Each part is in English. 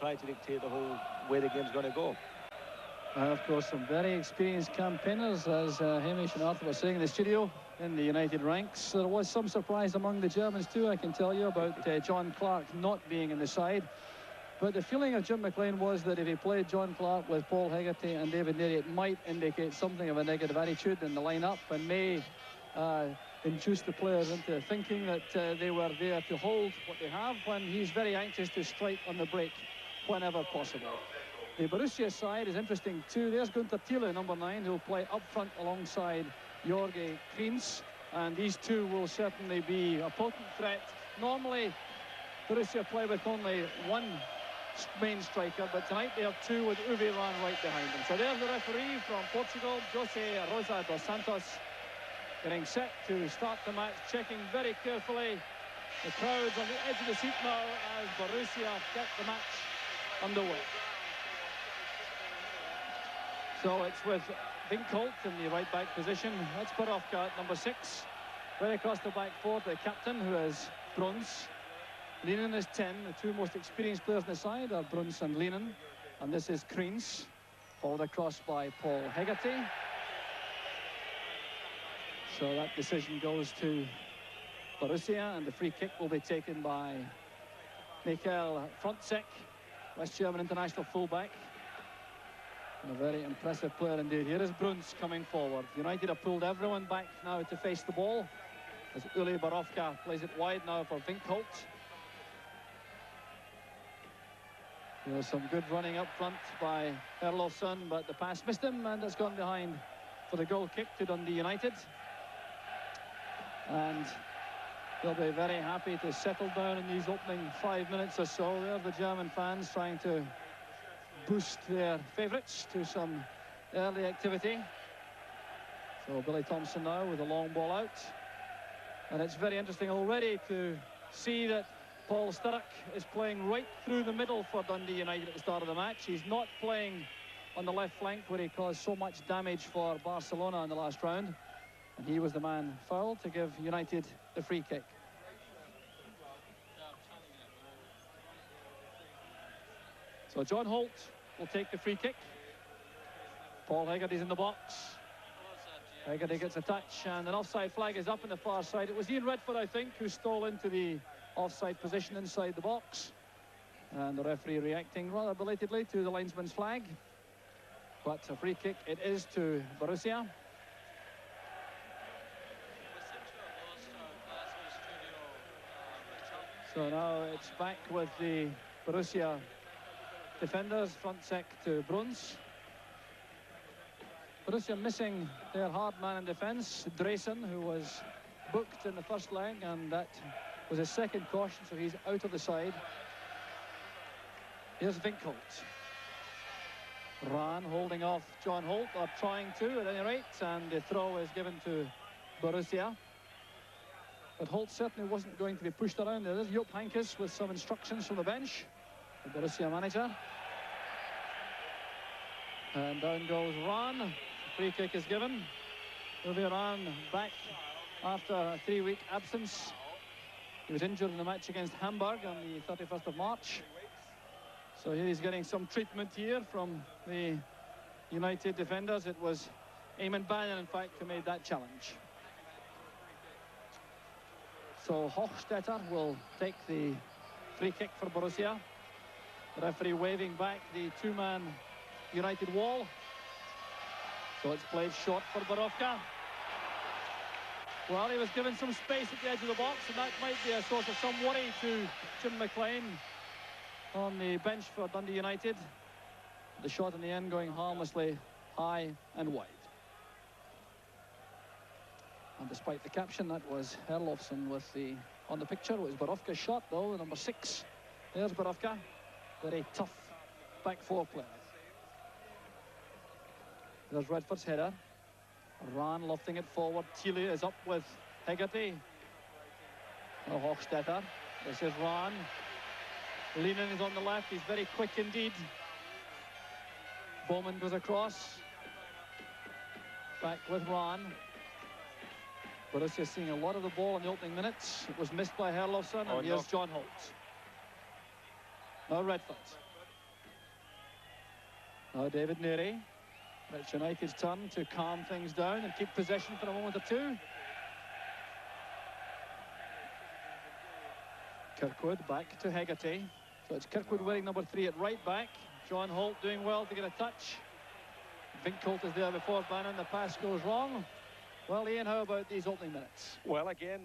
try to dictate the whole way the game's going to go. And of course, some very experienced campaigners, as Hamish and Arthur were saying in the studio, in the United ranks. There was some surprise among the Germans too, I can tell you, about John Clark not being in the side. But the feeling of Jim McLean was that if he played John Clark with Paul Hegarty and David Neary, it might indicate something of a negative attitude in the lineup and may induce the players into thinking that they were there to hold what they have, when he's very anxious to strike on the break whenever possible. The Borussia side is interesting too. There's Günther Thiele, number 9, who'll play up front alongside Jorge Kriens, and these two will certainly be a potent threat. Normally, Borussia play with only one main striker, but tonight they have two with Uwe Rahn right behind them. So there's the referee from Portugal, José Rosa dos Santos, getting set to start the match, checking very carefully the crowds on the edge of the seat now as Borussia get the match underway. So it's with Winkholt in the right back position. That's Borowka at number 6. Right across the back four, the captain, who is Bruns. Linen is 10. The two most experienced players on the side are Bruns and Linen. And this is Kriens, followed across by Paul Hegarty. So that decision goes to Borussia, and the free kick will be taken by Michael Frontzek, West German international fullback. And a very impressive player indeed. Here is Bruns coming forward. United have pulled everyone back now to face the ball, as Uli Borowka plays it wide now for Winkholt. There's some good running up front by Herlofsson, but the pass missed him, and it's gone behind for the goal kick to Dundee United. And they'll be very happy to settle down in these opening 5 minutes or so. There are the German fans trying to boost their favourites to some early activity. So Billy Thompson now with a long ball out. And it's very interesting already to see that Paul Sturrock is playing right through the middle for Dundee United at the start of the match. He's not playing on the left flank where he caused so much damage for Barcelona in the last round. And he was the man fouled to give United the free kick. So John Holt will take the free kick. Paul Hegarty's in the box. Hegarty gets a touch, and an offside flag is up on the far side. It was Ian Redford, I think, who stole into the offside position inside the box. And the referee reacting rather belatedly to the linesman's flag. But a free kick it is to Borussia. So now it's back with the Borussia defenders, Frontzek to Bruns. Borussia missing their hard man in defence, Dresen, who was booked in the first leg, and that was his second caution, so he's out of the side. Here's Winkholt. Rahn holding off John Holt, or trying to at any rate, and the throw is given to Borussia. But Holt certainly wasn't going to be pushed around. There is Joop Heynckes with some instructions from the bench, the Borussia manager. And down goes Rahn. Free kick is given. Uwe Rahn back after a 3-week absence. He was injured in the match against Hamburg on the 31st of March. So he's getting some treatment here from the United defenders. It was Eamon Bannon, in fact, who made that challenge. So Hochstetter will take the free kick for Borussia. The referee waving back the two-man United wall. So it's played short for Borowka. Well, he was given some space at the edge of the box, and that might be a source of some worry to Jim McLean on the bench for Dundee United. The shot in the end going harmlessly high and wide. And despite the caption, that was Herlofsson with the on the picture. It was Borowka's shot, though, number 6. There's Borowka. Very tough back four player. There's Redford's header. Rahn lofting it forward. Thiele is up with Hegarty. Oh, Hochstetter. This is Rahn. Linen is on the left. He's very quick indeed. Bowman goes across. Back with Rahn. Borussia seeing a lot of the ball in the opening minutes. It was missed by Herlofsson, and here's John Holt. Now Redford. Now David Neary. It's United's turn to calm things down and keep possession for a moment or two. Kirkwood back to Hegarty. So it's Kirkwood wearing number 3 at right back. John Holt doing well to get a touch. Vincolt is there before Bannon. The pass goes wrong. Well, Ian, how about these opening minutes? Well, again,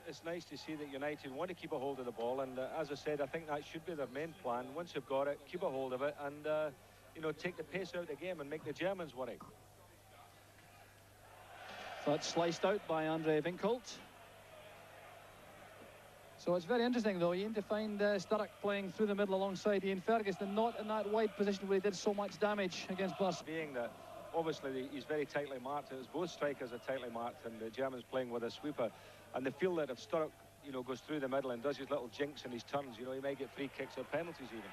it's nice to see that United want to keep a hold of the ball, and as I said, I think that should be their main plan. Once you've got it, keep a hold of it, and you know, take the pace out of the game and make the Germans worry. So it's sliced out by Andre Vincolt. So it's very interesting, though, Ian, to find Sturrock playing through the middle alongside Ian Ferguson, not in that wide position where he did so much damage against Borussia. Being that, obviously, he's very tightly marked. It's both strikers are tightly marked, and the Germans playing with a sweeper. And they feel that if Sturrock, you know, goes through the middle and does his little jinks in his turns, you know, he might get free kicks or penalties even.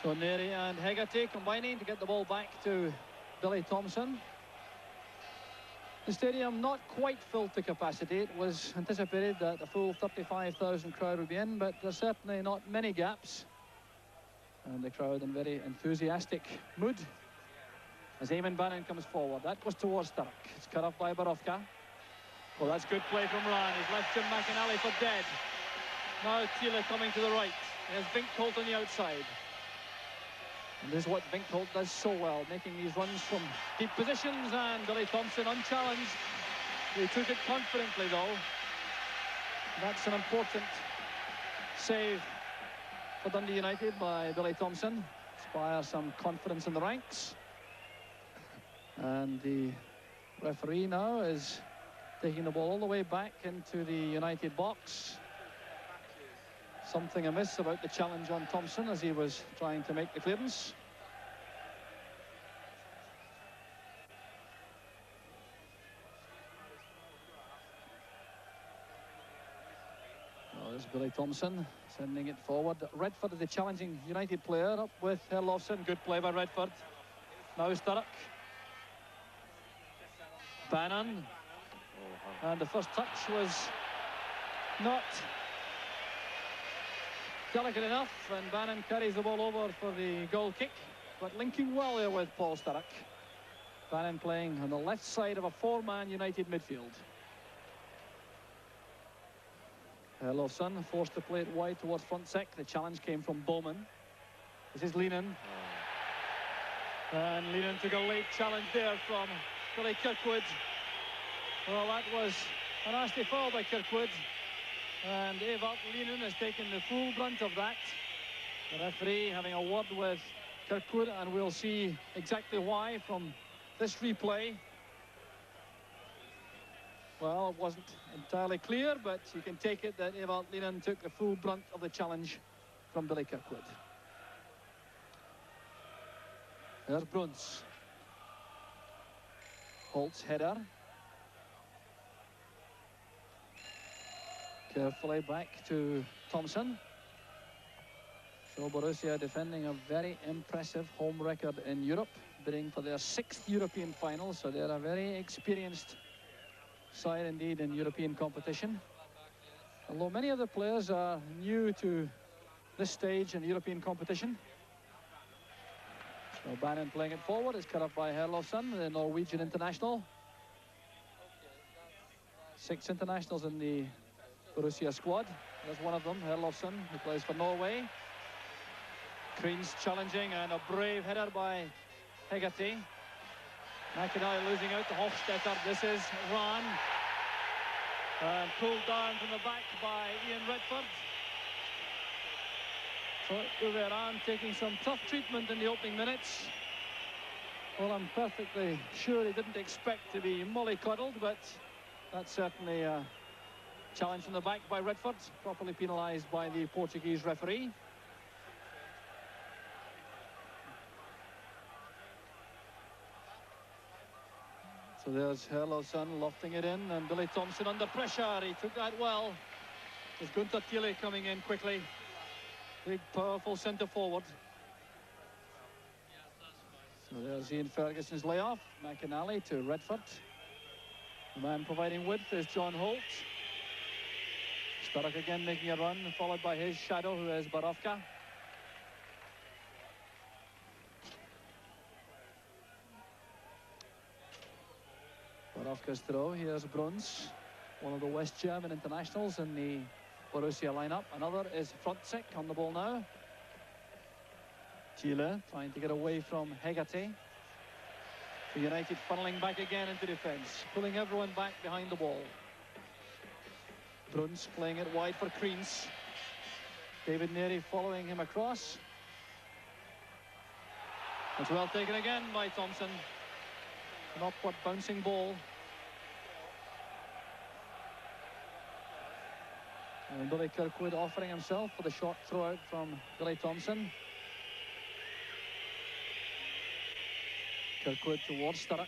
So Neary and Hegarty combining to get the ball back to Billy Thompson. The stadium not quite filled to capacity. It was anticipated that a full 35,000 crowd would be in, but there's certainly not many gaps. And the crowd in very enthusiastic mood as Eamon Bannon comes forward. That goes towards Sturrock. It's cut off by Borussia. Well, that's good play from Ryan. He's left Jim McInally for dead. Now Thiele coming to the right. There's Vincolt on the outside. And this is what Vincolt does so well, making these runs from deep positions, and Billy Thompson unchallenged. He took it confidently, though. That's an important save for Dundee United by Billy Thompson. Inspire some confidence in the ranks. And the referee now is taking the ball all the way back into the United box. Something amiss about the challenge on Thompson as he was trying to make the clearance. Oh, there's Billy Thompson sending it forward. Redford is the challenging United player, up with Herlofsson. Good play by Redford. Now Sturrock. Bannon. And the first touch was not delicate enough, and Bannon carries the ball over for the goal kick, but linking well there with Paul Sturrock. Bannon playing on the left side of a 4-man United midfield. Herlofsson forced to play it wide towards front sec. The challenge came from Bowman. This is Leenan. And Leenan took a late challenge there from Billy Kirkwood. Well, that was a nasty foul by Kirkwood. And Evert Leenan has taken the full brunt of that. The referee having a word with Kirkwood, and we'll see exactly why from this replay. Well, it wasn't entirely clear, but you can take it that Evert Leenan took the full brunt of the challenge from Billy Kirkwood. There's Bruns. Holt's header. Carefully back to Thompson. So Borussia defending a very impressive home record in Europe, bidding for their 6th European final, so they're a very experienced side indeed in European competition. Although many of the players are new to this stage in European competition. So Bannon playing it forward is cut off by Herlofsson, the Norwegian international. 6 internationals in the Borussia squad. There's one of them, Herlofsson, who plays for Norway. Kreens challenging, and a brave header by Hegarty. McInally losing out to Hofstetter. This is Rahn. And pulled down from the back by Ian Redford. So Uwe Rahn taking some tough treatment in the opening minutes. Well, I'm perfectly sure he didn't expect to be mollycoddled, but that's certainly a challenge from the back by Redford, properly penalised by the Portuguese referee. So there's Herlofsson lofting it in, and Billy Thompson under pressure. He took that well. There's Gunther Thiele coming in quickly. Big, powerful centre forward. So there's Ian Ferguson's layoff. McInally to Redford. The man providing width is John Holt. Sturrock again making a run, followed by his shadow, who is Borowka. Borowka's throw. Here's Bruns, one of the West German internationals in the Borussia lineup. Another is Frontsek on the ball now. Thiele trying to get away from Hegarty. For United funneling back again into defence, pulling everyone back behind the ball. Bruns playing it wide for Kreens. David Neri following him across. It's well taken again by Thompson. An upward bouncing ball. And Billy Kirkwood offering himself for the short throw out from Billy Thompson. Kirkwood towards Sturrock.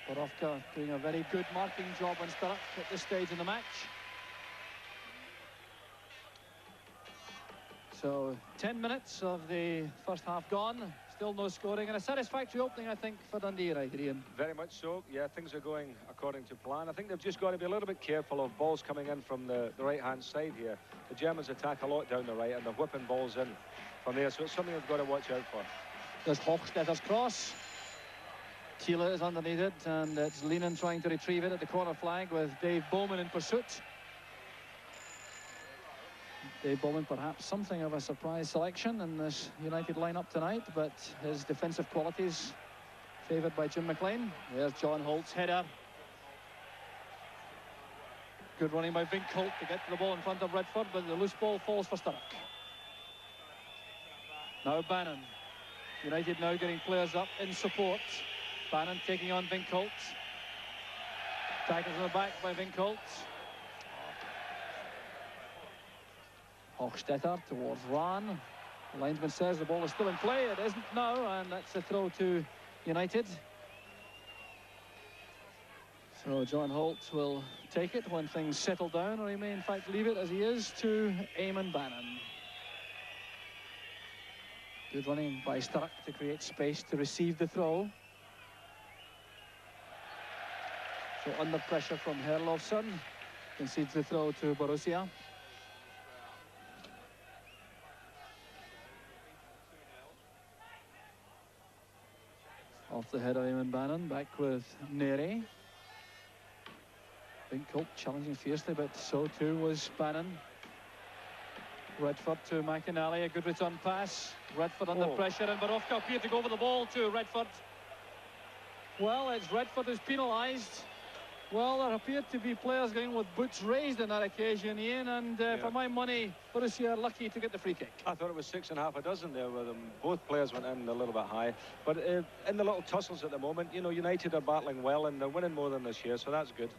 Borowka doing a very good marking job on Sturrock at this stage in the match. So 10 minutes of the first half gone. Still no scoring, and a satisfactory opening, I think, for Dundee, right, Ian? Very much so. Yeah, things are going according to plan. I think they've just got to be a little bit careful of balls coming in from the right-hand side here. The Germans attack a lot down the right, and they're whipping balls in from there, so it's something they've got to watch out for. There's Hochstetter's cross. Thiele is underneath it, and it's Lehnen trying to retrieve it at the corner flag with Dave Bowman in pursuit. Dave Bowman, perhaps something of a surprise selection in this United lineup tonight, but his defensive qualities favoured by Jim McLean. There's John Holt's header. Good running by Winkholt to get to the ball in front of Redford, but the loose ball falls for Sturrock. Now Bannon. United now getting players up in support. Bannon taking on Winkholt. Tackles in the back by Winkholt. Hochstetter towards Rahn. The linesman says the ball is still in play. It isn't now, and that's a throw to United. So John Holt will take it when things settle down, or he may in fact leave it as he is to Eamon Bannon. Good running by Sturrock to create space to receive the throw. So under pressure from Herlofsson, concedes the throw to Borussia. Off the head of Eamon Bannon, back with Neri. Winkholt challenging fiercely, but so too was Bannon. Redford to McInally, a good return pass. Redford under pressure, and Borowka appeared to go over the ball to Redford. Well, it's Redford who's penalised. Well, there appeared to be players going with boots raised on that occasion, Ian, and for my money, Borussia are lucky to get the free kick. I thought it was 6.5 there with them. Both players went in a little bit high, but in the little tussles at the moment, you know, United are battling well and they're winning more than this year, so that's good.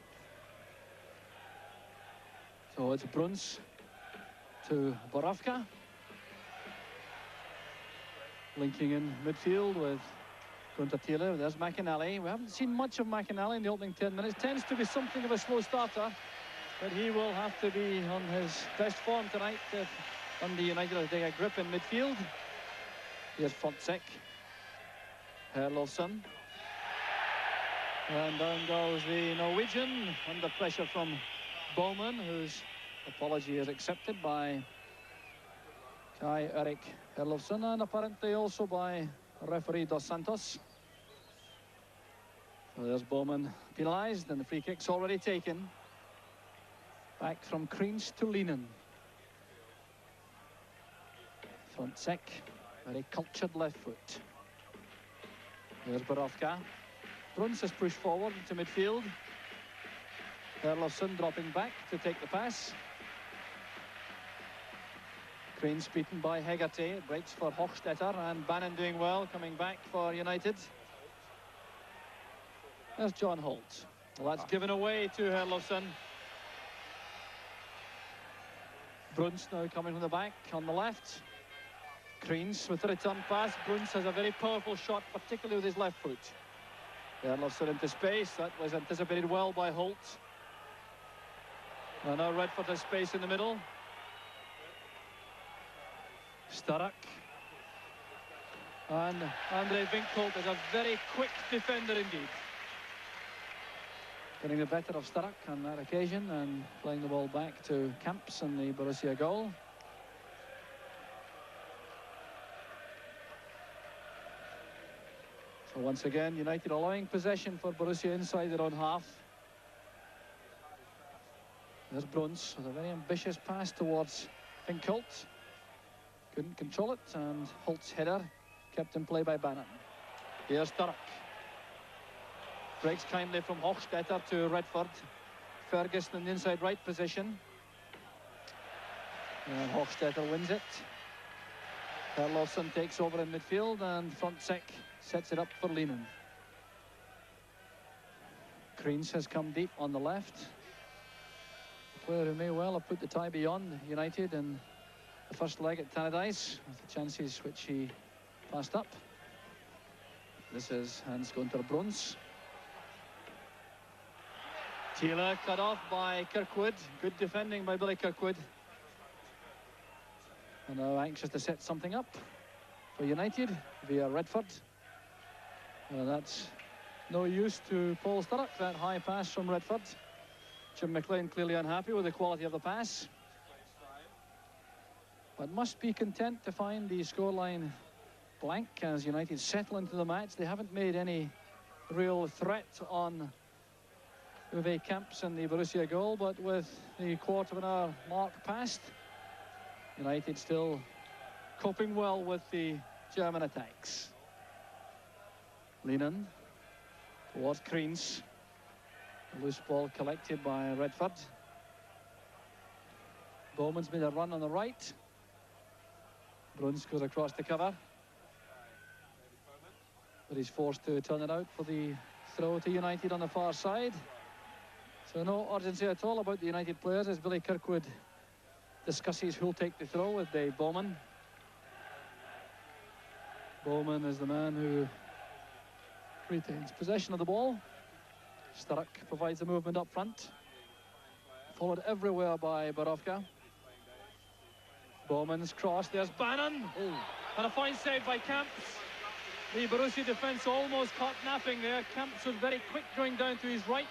So it's Bruns to Borowka. Linking in midfield with Gunter Thiele. There's McInally. We haven't seen much of McInally in the opening 10 minutes. Tends to be something of a slow starter, but he will have to be on his best form tonight if Dundee United will take a grip in midfield. Here's Frontsek. Herlofsson. And down goes the Norwegian under pressure from Bowman, whose apology is accepted by Kai Erik Herlofsson, and apparently also by referee Dos Santos. So there's Bowman penalised, and the free kick's already taken. Back from Kreens to Lehnen. Frontsek, very cultured left foot. There's Borowka. Bruns has pushed forward into midfield. Herlofsson dropping back to take the pass. Kreens beaten by Hegarty. It breaks for Hochstetter, and Bannon doing well, coming back for United. There's John Holt. Well, that's given away to Herlofsson. Bruns now coming from the back on the left. Kreens with the return pass. Bruns has a very powerful shot, particularly with his left foot. Herlofsson into space. That was anticipated well by Holt. And now Redford has space in the middle. Sturrock. And Andre Winkholt is a very quick defender indeed. Getting the better of Sturrock on that occasion and playing the ball back to Camps in the Borussia goal. So once again, United allowing possession for Borussia inside their own half. There's Bruns with a very ambitious pass towards Fincolt. Couldn't control it, and Holt's header kept in play by Bannon. Here's Sturrock. Breaks kindly from Hochstetter to Redford. Ferguson in the inside right position. And Hochstetter wins it. Herlofsson takes over in midfield, and Frontsek sets it up for Lehmann. Kreens has come deep on the left. A player who may well have put the tie beyond United in the first leg at Tannadice, with the chances which he passed up. This is Hans Gunther Bruns. Thiele cut off by Kirkwood. Good defending by Billy Kirkwood. And now anxious to set something up for United via Redford. Well, that's no use to Paul Sturrock, that high pass from Redford. Jim McLean clearly unhappy with the quality of the pass, but must be content to find the scoreline blank as United settle into the match. They haven't made any real threat on Uwe Kamps and the Borussia goal, but with the quarter of an hour mark past, United still coping well with the German attacks. Lehmann towards Kreens. A loose ball collected by Redford. Bowman's made a run on the right. Bruns goes across the cover, but he's forced to turn it out for the throw to United on the far side. So no urgency at all about the United players as Billy Kirkwood discusses who'll take the throw with Dave Bowman. Bowman is the man who retains possession of the ball. Sturrock provides the movement up front, followed everywhere by Borowka. Bowman's cross, there's Bannon. And a fine save by Kamps. The Borussia defence almost caught napping there. Kamps was very quick going down to his right.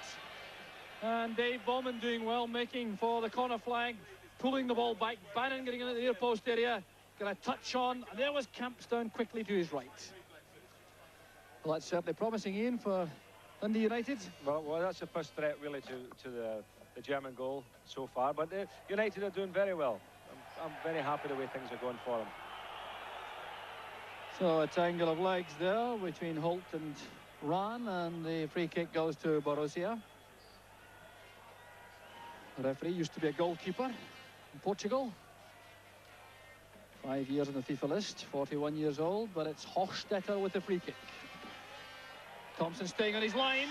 And Dave Bowman doing well, making for the corner flag, pulling the ball back. Bannon getting into the near post area, got a touch on, and there was Kamps down quickly to his right. Well, that's certainly promising, Ian, for Dundee United. Well, that's the first threat really to the German goal so far, but United are doing very well. I'm very happy the way things are going for them. So a tangle of legs there between Holt and Rahn, and the free kick goes to Borussia. The referee used to be a goalkeeper in Portugal. 5 years on the FIFA list, 41 years old, but it's Hochstetter with the free kick. Thompson staying on his line.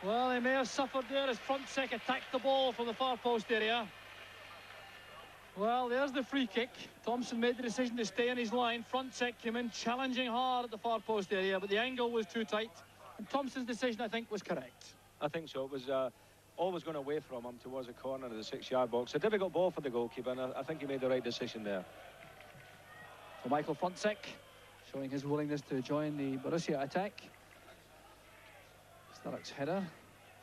Well, he may have suffered there as Frontsek attacked the ball from the far post area. Well, there's the free kick. Thompson made the decision to stay on his line. Frontsek came in challenging hard at the far post area, but the angle was too tight. And Thompson's decision, I think, was correct. I think so. It was always going away from him towards the corner of the 6-yard box. A difficult ball for the goalkeeper, and I think he made the right decision there. So Michael Frontsek showing his willingness to join the Borussia attack. Sturrock's header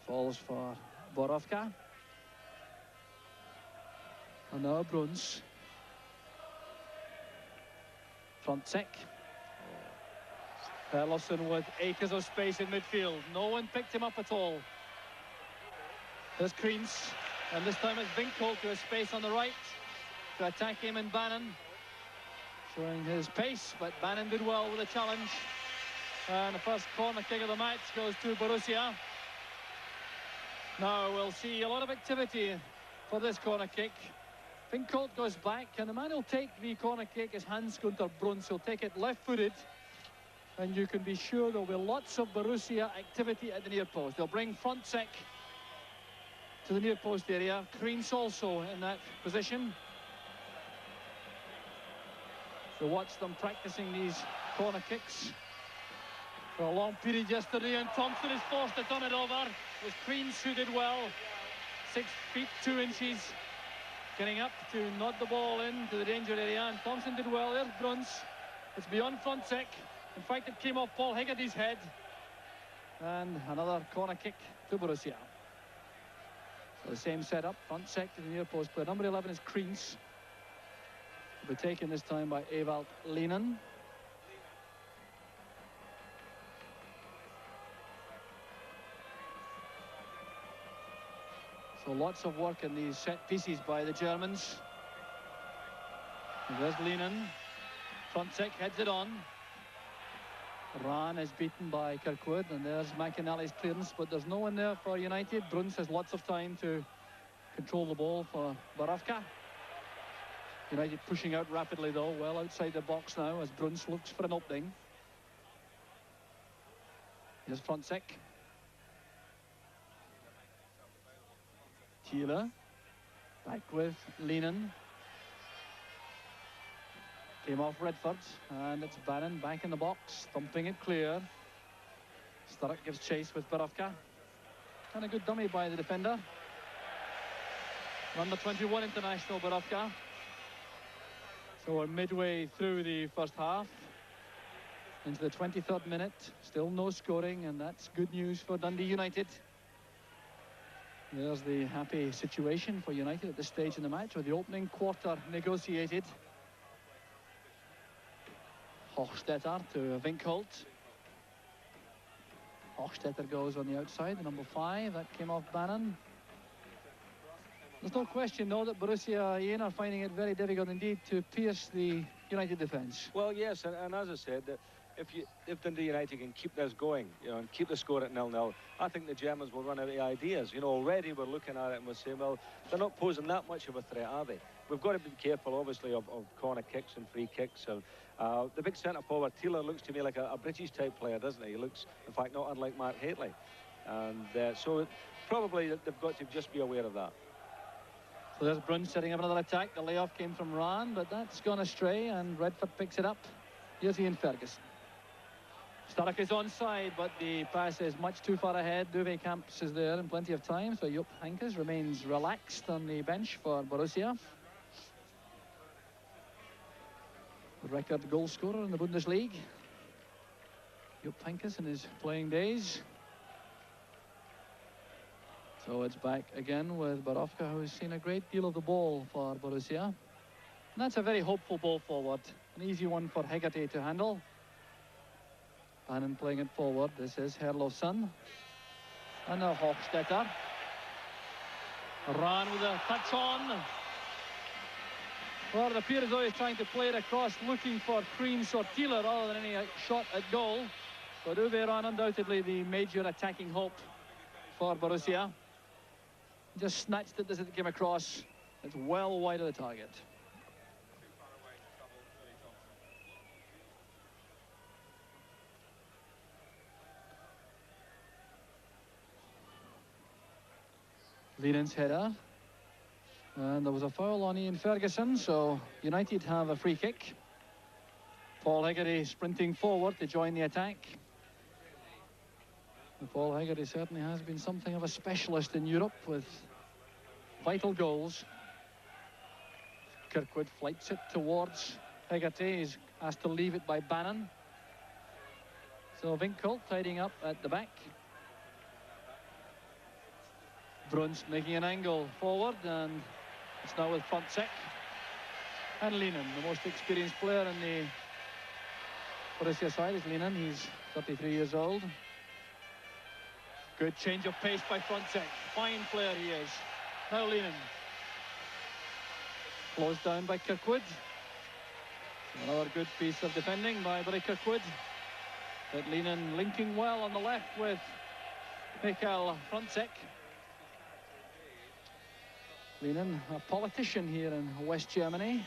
falls for Borowka. And now Bruns. Frontsek. Herlofsson with acres of space in midfield. No one picked him up at all. There's Kreens, and this time it's Vinkolt who has space on the right to attack him and Bannon. Showing his pace, but Bannon did well with the challenge. And the first corner kick of the match goes to Borussia. Now we'll see a lot of activity for this corner kick. Vinkolt goes back, and the man who'll take the corner kick is Hans Gunther Bruns. He'll take it left-footed, and you can be sure there'll be lots of Borussia activity at the near post. They'll bring Frontsek to the near post area. Kreens also in that position. So watch them practicing these corner kicks for a long period yesterday, and Thompson is forced to turn it over. It was Kreens who did well. 6 feet 2 inches, getting up to nod the ball into the danger area, and Thompson did well. There's Bruns. It's beyond Frontsek. In fact, it came off Paul Hegarty's head. And another corner kick to Borussia. So the same setup, Frontsek to the near post player. Number 11 is Kreens. Will be taken this time by Ewald Lehmann. So lots of work in these set pieces by the Germans. And there's Lehnen. Frontsek heads it on. Rahn is beaten by Kirkwood, and there's McInally's clearance, but there's no one there for United. Bruns has lots of time to control the ball for Borussia. United pushing out rapidly though, well outside the box now as Bruns looks for an opening. Here's Frontsek. Thiele. Back with Lehnen. Came off Redford, and it's Bannon back in the box, thumping it clear. Sturrock gives chase with Borussia. And a good dummy by the defender. Number 21 international Borussia. So we're midway through the first half. Into the 23rd minute. Still no scoring, and that's good news for Dundee United. There's the happy situation for United at this stage in the match, with the opening quarter negotiated. Hochstetter to Winkholt. Hochstetter goes on the outside, the number 5. That came off Bannon. There's no question, though, that Borussia, Ian, are finding it very difficult indeed to pierce the United defence. Well, yes, and as I said, if Dundee United can keep this going, you know, and keep the score at 0-0, I think the Germans will run out of ideas. You know, already we're looking at it and we're saying, well, they're not posing that much of a threat, are they? We've got to be careful, obviously, of corner kicks and free kicks. The big centre-forward, Thiele, looks to me like a British-type player, doesn't he? He looks, in fact, not unlike Mark Haitley. And so probably they've got to just be aware of that. So there's Bruns setting up another attack. The layoff came from Rahn, but that's gone astray, and Redford picks it up. Here's Ian Ferguson. Sturrock is onside, but the pass is much too far ahead. Duve Camps is there in plenty of time, so Jupp Heynckes remains relaxed on the bench for Borussia. The record goal scorer in the Bundesliga. Jupp Heynckes in his playing days. So it's back again with Borussia, who's seen a great deal of the ball for Borussia. And that's a very hopeful ball forward. An easy one for Hegarty to handle. Bannon playing it forward. This is Herlofsson. And now Hochstetter. Rahn with a touch on. Well, it appears as though he's trying to play it across, looking for Kreens or Thiele rather than any shot at goal. So Uwe Rahn, undoubtedly the major attacking hope for Borussia. Just snatched it as it came across. It's well wide of the target. Lehnen's header. And there was a foul on Ian Ferguson, so United have a free kick. Paul Hegarty sprinting forward to join the attack. Paul Hegarty certainly has been something of a specialist in Europe with vital goals. Kirkwood flights it towards Hegarty. He's asked to leave it by Bannon. So Winkholt tidying up at the back. Bruns making an angle forward, and it's now with Frontsek. And Lehnen, the most experienced player in the Borussia side is Lehnen. He's 33 years old. Good change of pace by Frontsek. Fine player he is. Now Lehnen. Closed down by Kirkwood. Another good piece of defending by Barry Kirkwood. But Lehnen linking well on the left with Michael Frontsek. Lehnen, a politician here in West Germany,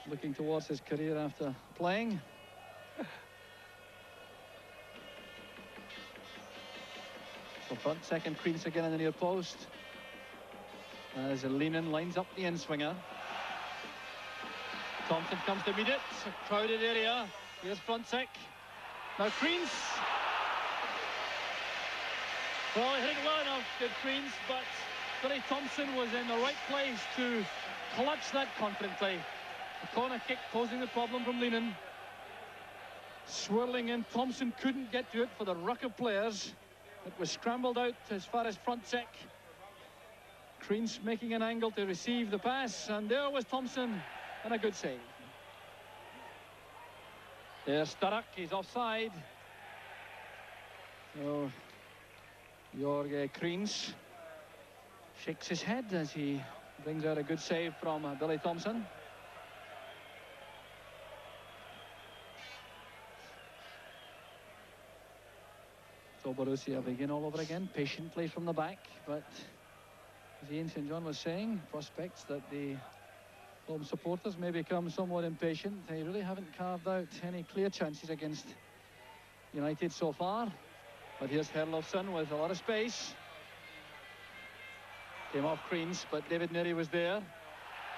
looking towards his career after playing. So Frontsek and Kreens again in the near post. As Lehnen lines up the in-swinger. Thompson comes to meet it. A crowded area. Here's Frontsek. Now Kreens. Well, he hit it well enough, did Kreens, but Billy Thompson was in the right place to clutch that confidently. The corner kick posing the problem from Lehnen. Swirling in, Thompson couldn't get to it for the ruck of players. It was scrambled out as far as Frontsek. Kreens making an angle to receive the pass, and there was Thompson, and a good save. There's Sturrock, he's offside. So Jorge Kreens Shakes his head as he brings out a good save from Billy Thompson. So Borussia begin all over again, patiently from the back, but as Ian St John was saying, prospects that the home supporters may become somewhat impatient. They really haven't carved out any clear chances against United so far. But here's Herlofsson with a lot of space. Came off Kreens, but David Nery was there.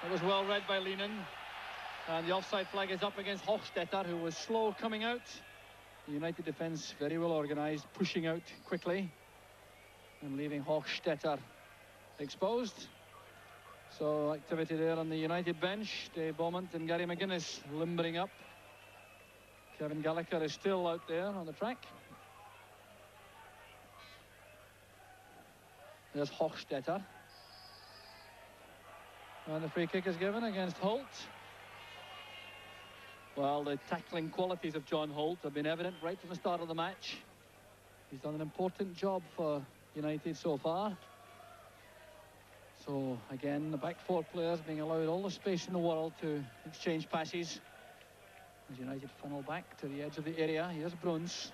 It was well read by Lehnen. And the offside flag is up against Hochstetter, who was slow coming out. The United defence very well organised, pushing out quickly and leaving Hochstetter exposed. So activity there on the United bench. Dave Beaumont and Gary McGuinness limbering up. Kevin Gallagher is still out there on the track. There's Hochstetter. And the free kick is given against Holt. Well, the tackling qualities of John Holt have been evident right from the start of the match. He's done an important job for United so far. So, again, the back four players being allowed all the space in the world to exchange passes. As United funnel back to the edge of the area. Here's Bruns.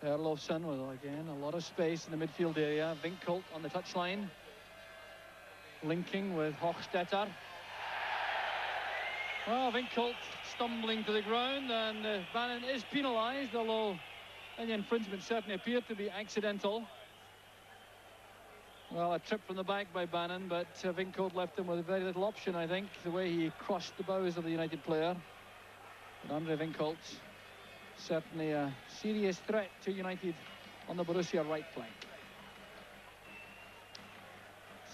Herlofsson with, again, a lot of space in the midfield area. Winkholt on the touchline. Linking with Hochstetter. Well, Winkholt stumbling to the ground, and Bannon is penalised, although any infringement certainly appeared to be accidental. Well, a trip from the back by Bannon, but Winkholt left him with very little option, I think, the way he crushed the bows of the United player. But Andre Winkholt, certainly a serious threat to United on the Borussia right flank.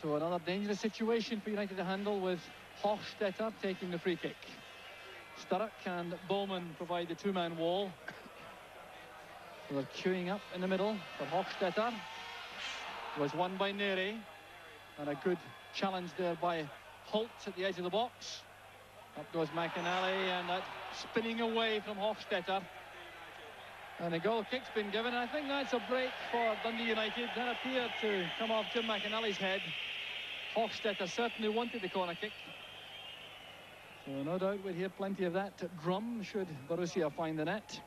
So another dangerous situation for United to handle, with Hochstetter taking the free kick. Sturrock and Bowman provide the two-man wall. So they're queuing up in the middle for Hochstetter. It was won by Nery, and a good challenge there by Holt at the edge of the box. Up goes McInally, and that spinning away from Hochstetter. And a goal kick's been given. I think that's a break for Dundee United. That appeared to come off Jim McInally's head. Hochstetter certainly wanted the corner kick. So no doubt we'll hear plenty of that drum should Borussia find the net.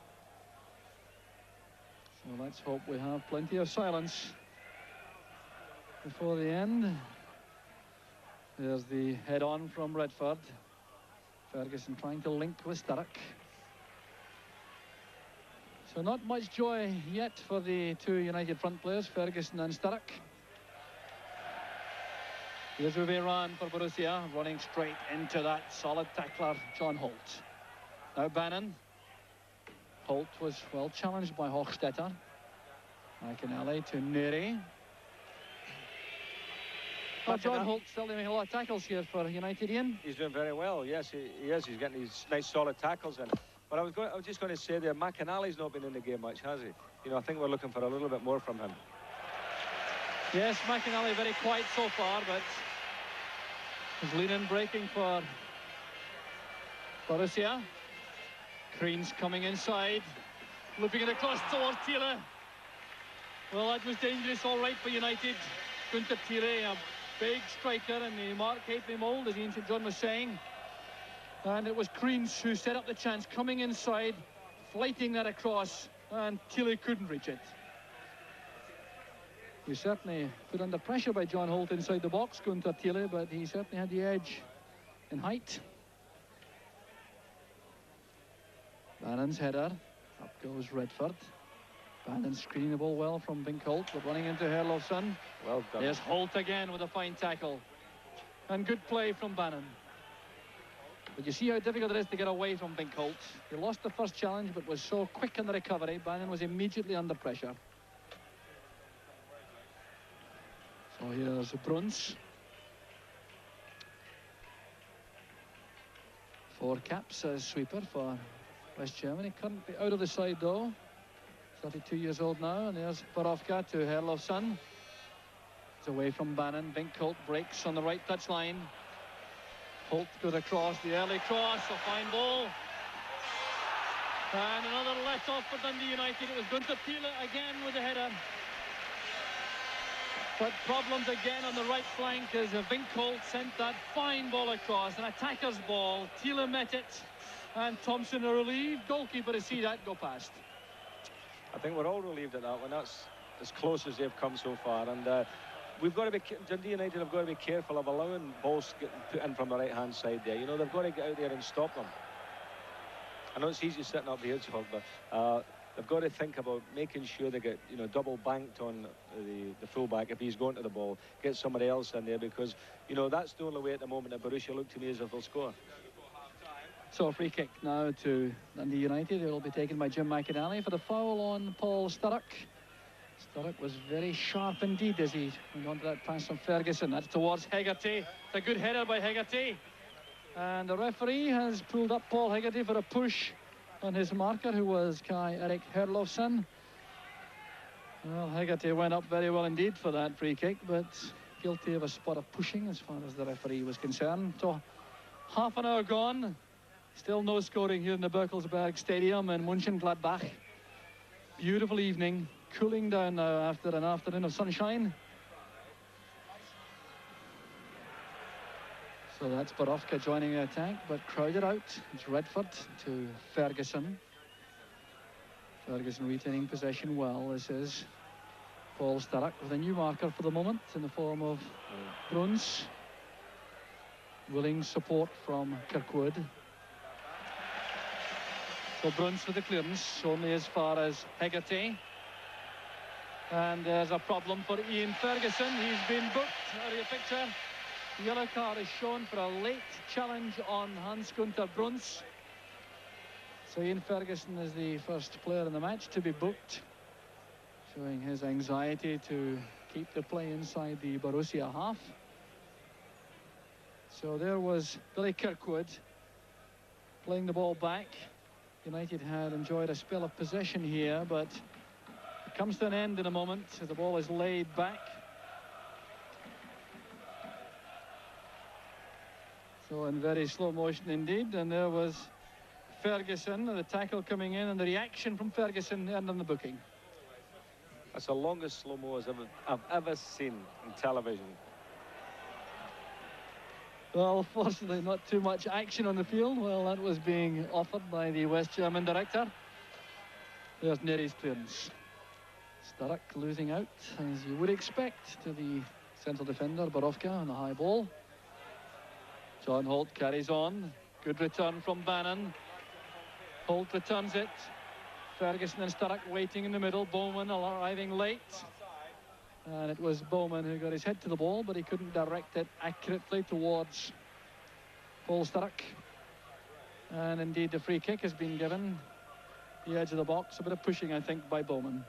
So let's hope we have plenty of silence before the end. There's the head-on from Redford. Ferguson trying to link with Sturrock. So not much joy yet for the two United front players, Ferguson and Sturrock. Here's Uwe Rahn for Borussia, running straight into that solid tackler, John Holt. Now Bannon. Holt was well challenged by Hochstetter. McInally to Nery. Well, John Holt still doing a lot of tackles here for United, Ian. He's doing very well, yes, he is. He's getting these nice solid tackles in. But I was just going to say there, McInally's not been in the game much, has he? You know, I think we're looking for a little bit more from him. Yes, McInally very quiet so far, but is Lehnen breaking for Borussia. Kreens coming inside, looping it across towards Thiele. Well, that was dangerous, all right, for United. Günther Thiele, a big striker in the Mark Halfpenny mould, as Ian St John was saying. And it was Kreens who set up the chance, coming inside, flighting that across, and Thiele couldn't reach it. He certainly put under pressure by John Holt inside the box, Günther Thiele, but he certainly had the edge in height. Bannon's header, up goes Redford. Bannon screening the ball well from Winkholt, but running into Herlofsson. Well done. There's Holt again with a fine tackle. And good play from Bannon. But you see how difficult it is to get away from Winkholt. He lost the first challenge, but was so quick in the recovery. Bannon was immediately under pressure. So here's Bruns. 4 caps as sweeper for West Germany. Currently out of the side though. 32 years old now. And there's Borowka to Herlofsson. It's away from Bannon. Winkholt breaks on the right touchline. Holt goes across, the early cross, a fine ball. And another let-off for Dundee United. It was Günther Thiele again with the header. But problems again on the right flank as Vincolt sent that fine ball across. An attacker's ball. Thiele met it. And Thompson, a relieved goalkeeper, to see that go past. I think we're all relieved at that one. That's as close as they've come so far. And we've got to be, Dundee United have got to be careful of allowing balls getting put in from the right-hand side there. You know, they've got to get out there and stop them. I know it's easy sitting up here, Chuck, but they've got to think about making sure they get, you know, double banked on the fullback if he's going to the ball. Get somebody else in there because, you know, that's the only way at the moment that Borussia look to me as if they'll score. So a free kick now to Dundee United. It will be taken by Jim McInally for the foul on Paul Sturrock. Sturrock was very sharp indeed as he went on to that pass from Ferguson. That's towards Hegarty. It's a good header by Hegarty. And the referee has pulled up Paul Hegarty for a push on his marker, who was Kai-Erik Herlofsson. Well, Hegarty went up very well indeed for that free kick, but guilty of a spot of pushing as far as the referee was concerned. So half an hour gone. Still no scoring here in the Berkelsberg Stadium in Mönchengladbach. Beautiful evening. Cooling down now after an afternoon of sunshine. So that's Borussia joining the attack, but crowded out. It's Redford to Ferguson. Ferguson retaining possession well. This is Paul Sturrock with a new marker for the moment in the form of Bruns. Willing support from Kirkwood. So Bruns with the clearance, only as far as Hegarty. And there's a problem for Ian Ferguson. He's been booked. Out of your picture. The yellow card is shown for a late challenge on Hans-Gunther Bruns. So Ian Ferguson is the first player in the match to be booked, showing his anxiety to keep the play inside the Borussia half. So there was Billy Kirkwood playing the ball back. United had enjoyed a spell of possession here, but it comes to an end in a moment as the ball is laid back. So in very slow motion indeed, and there was Ferguson, the tackle coming in, and the reaction from Ferguson and on the booking. That's the longest slow-mo I've ever seen in television. Well, fortunately not too much action on the field. Well, that was being offered by the West German director. There's Neri's clearance. Sturrock losing out, as you would expect, to the central defender, Borussia, on the high ball. John Holt carries on. Good return from Bannon. Holt returns it. Ferguson and Sturrock waiting in the middle. Bowman arriving late. And it was Bowman who got his head to the ball, but he couldn't direct it accurately towards Paul Sturrock. And indeed, the free kick has been given. The edge of the box. A bit of pushing, I think, by Bowman.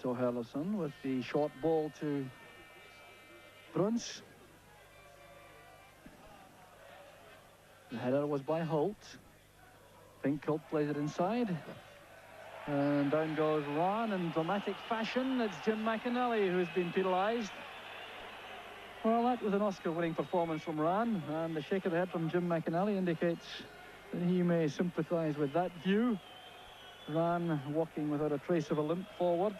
So Herlofsson with the short ball to Bruns. The header was by Holt. Vincolt plays it inside. And down goes Rahn in dramatic fashion. It's Jim McInally who's been penalised. Well, that was an Oscar-winning performance from Rahn, and the shake of the head from Jim McInally indicates that he may sympathise with that view. Rahn walking without a trace of a limp forward.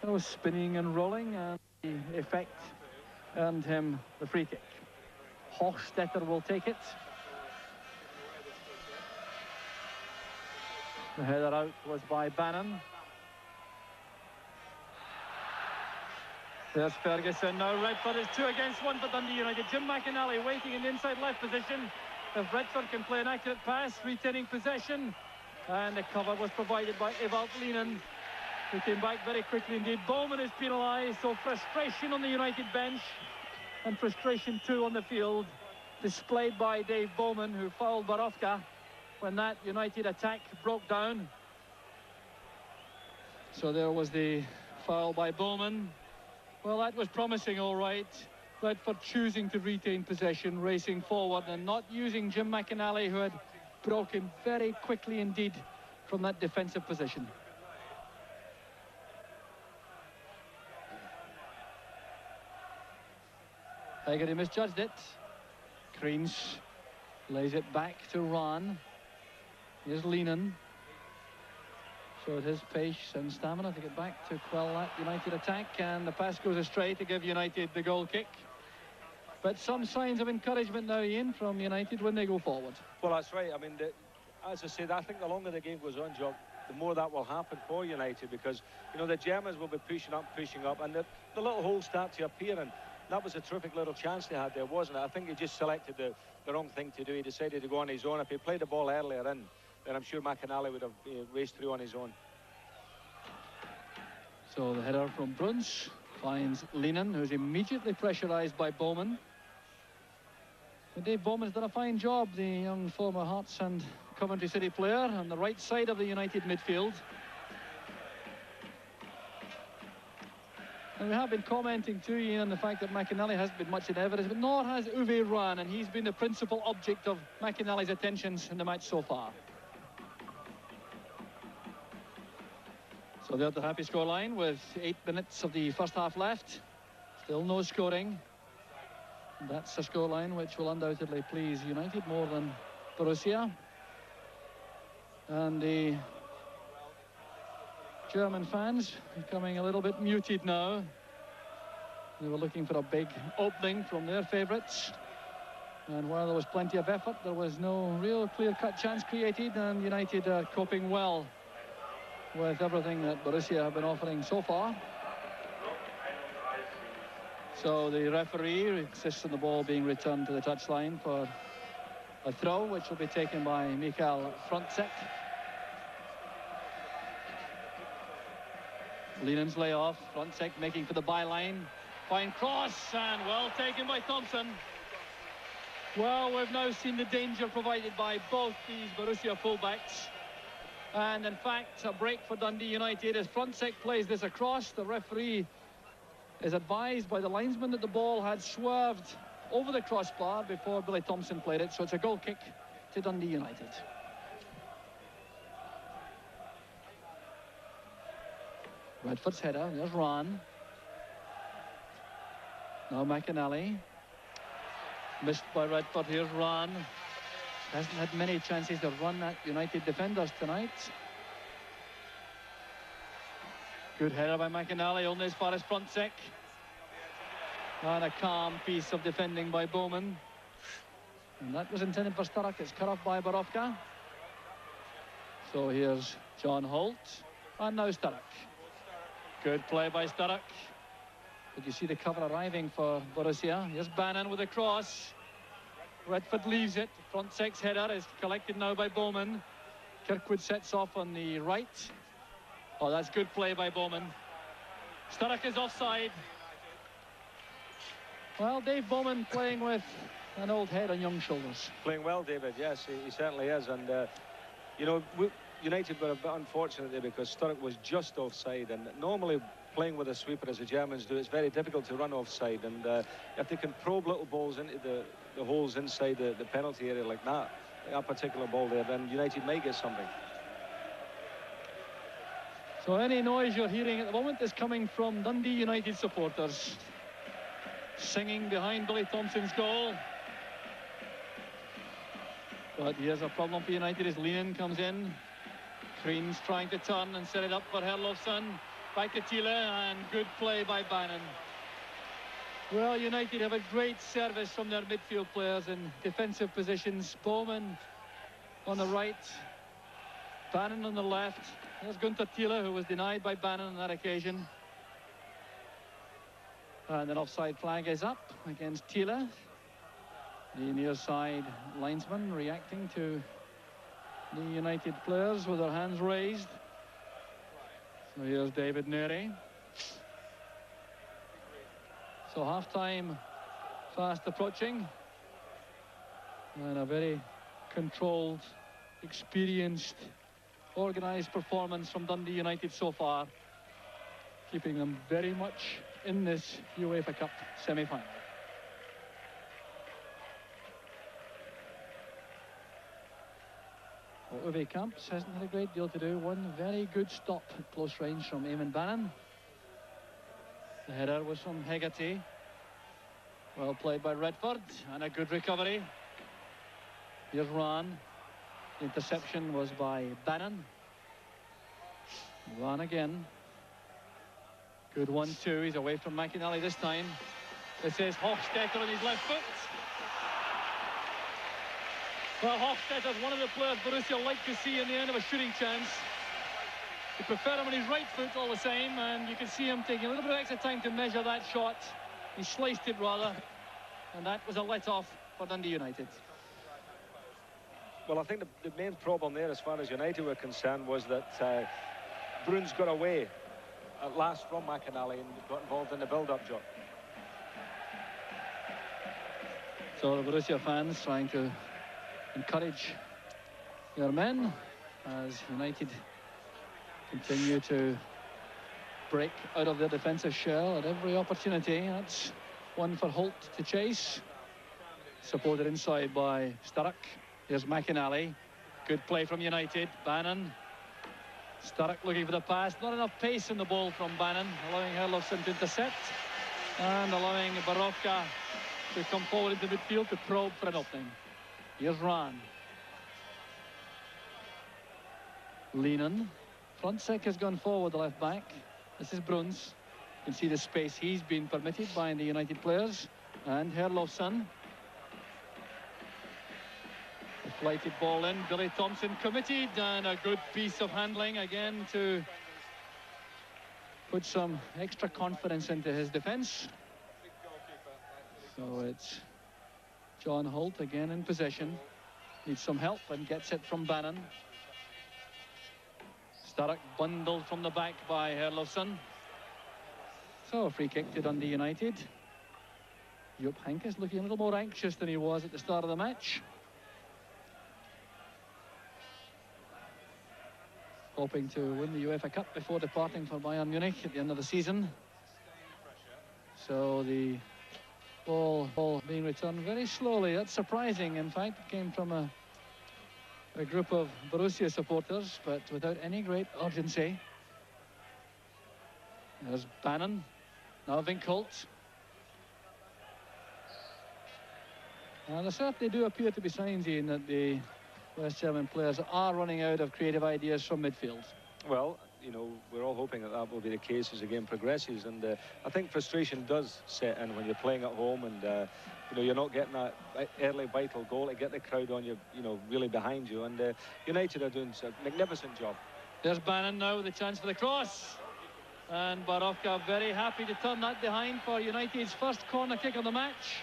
That was spinning and rolling, and the effect earned him the free kick. Hochstetter will take it. The header out was by Bannon. There's Ferguson. Now Redford is 2 against 1 for Dundee United. Jim McInally waiting in the inside left position. If Redford can play an accurate pass, retaining possession. And the cover was provided by Ewald Lienen, who came back very quickly indeed. Bowman is penalised, so frustration on the United bench. And frustration too on the field, displayed by Dave Bowman, who fouled Borussia when that United attack broke down. So there was the foul by Bowman. Well, that was promising, all right. Redford choosing to retain possession, racing forward, and not using Jim McInally, who had broken very quickly indeed from that defensive position. Hegarty misjudged it. Kreens lays it back to Rahn. Here's Lehnen. So it is pace and stamina to get back to quell that United attack, and the pass goes astray to give United the goal kick. But some signs of encouragement now, Ian, from United when they go forward. Well, that's right. I mean, as I said, I think the longer the game goes on, John, the more that will happen for United, because, you know, the Germans will be pushing up, and the little holes start to appear, and that was a terrific little chance they had there, wasn't it? I think he just selected the wrong thing to do. He decided to go on his own. If he played the ball earlier in, then I'm sure McInally would have raced through on his own. So the header from Bruns finds Lehnen, who's immediately pressurised by Bowman. But Dave Bowman's done a fine job, the young former Hearts and Coventry City player, on the right side of the United midfield. And we have been commenting too, Ian, on the fact that McInally hasn't been much in evidence, but nor has Uwe Rahn, and he's been the principal object of McInally's attentions in the match so far. So there's the happy scoreline with 8 minutes of the first half left. Still no scoring. That's a scoreline which will undoubtedly please United more than Borussia. And the German fans becoming a little bit muted now. They were looking for a big opening from their favourites. And while there was plenty of effort, there was no real clear-cut chance created, and United are coping well with everything that Borussia have been offering so far. So the referee insists on the ball being returned to the touchline for a throw, which will be taken by Michael Frontsek. Lehnen's layoff, Frontsek making for the byline. Fine cross, and well taken by Thompson. Well, we've now seen the danger provided by both these Borussia fullbacks. And in fact, a break for Dundee United as Frontsek plays this across. The referee is advised by the linesman that the ball had swerved over the crossbar before Billy Thompson played it. So it's a goal kick to Dundee United. Redford's header, there's Rahn. Now McInally. Missed by Redford, here's Rahn. Hasn't had many chances to run at United defenders tonight. Good header by McInally, only as far as Frontsek. And a calm piece of defending by Bowman. And that was intended for Sturrock. It's cut off by Borowka. So here's John Holt. And now Sturrock. Good play by Sturrock. But you see the cover arriving for Borussia. Here's Bannon with a cross. Redford leaves it. Frontsek's header is collected now by Bowman. Kirkwood sets off on the right. Oh, that's good play by Bowman. Sturrock is offside. Well, Dave Bowman playing with an old head on young shoulders. Playing well, David, yes, he certainly is. And, you know, United were a bit unfortunate there because Sturrock was just offside. And normally playing with a sweeper, as the Germans do, it's very difficult to run offside. And if they can probe little balls into the holes inside the penalty area like that particular ball there, then United may get something. So any noise you're hearing at the moment is coming from Dundee United supporters singing behind Billy Thompson's goal. But here's a problem for United as Lehnen comes in. Kreens trying to turn and set it up for Herlofsson. Back to Thiele, and good play by Bannon. Well, United have a great service from their midfield players in defensive positions. Bowman on the right, Bannon on the left. There's Gunther Thiele, who was denied by Bannon on that occasion. And an offside flag is up against Thiele. The near side linesman reacting to the United players with their hands raised. So here's David Neri. So half-time fast approaching. And a very controlled, experienced, organised performance from Dundee United so far, keeping them very much in this UEFA Cup semi-final. Well, Uwe Kamps hasn't had a great deal to do. One very good stop at close range from Eamon Bannon. The header was from Hegarty. Well played by Redford, and a good recovery. Here's Rahn. The interception was by Bannon. Rahn again. Good 1-2. He's away from McInally this time. This is Hofstetter on his left foot. Well, Hofstetter's one of the players Borussia like to see in the end of a shooting chance. They prefer him on his right foot all the same, and you can see him taking a little bit of extra time to measure that shot. He sliced it rather, and that was a let-off for Dundee United. Well, I think the main problem there, as far as United were concerned, was that Bruns got away at last from McInally and got involved in the build-up job. So the Borussia fans trying to encourage their men as United continue to break out of their defensive shell at every opportunity. That's one for Holt to chase. Supported inside by Sturrock. Here's McInally. Good play from United. Bannon. Sturrock looking for the pass. Not enough pace in the ball from Bannon, allowing Herlofsson to intercept and allowing Borowka to come forward into midfield to probe for an opening. Here's Rahn. Lehnen. Frontsek has gone forward, the left back. This is Bruns. You can see the space he's been permitted by the United players. And Herlofsson. The flighted ball in. Billy Thompson committed, and a good piece of handling again to put some extra confidence into his defence. So it's John Holt again in possession. Needs some help and gets it from Bannon. Sturrock bundled from the back by Herlofsson. So a free kick to Dundee United. Jupp Heynckes looking a little more anxious than he was at the start of the match. Hoping to win the UEFA Cup before departing for Bayern Munich at the end of the season. So the ball being returned very slowly. That's surprising. In fact, it came from a group of Borussia supporters, but without any great urgency. There's Bannon. Now Winkholt. And there certainly do appear to be signs, Ian, that the West German players are running out of creative ideas from midfield. Well, you know, we're all hoping that that will be the case as the game progresses, and I think frustration does set in when you're playing at home and you know, you're not getting that early vital goal to get the crowd on you, you know, really behind you. And United are doing a magnificent job. There's Bannon now with a chance for the cross, and Borowka very happy to turn that behind for United's first corner kick of the match.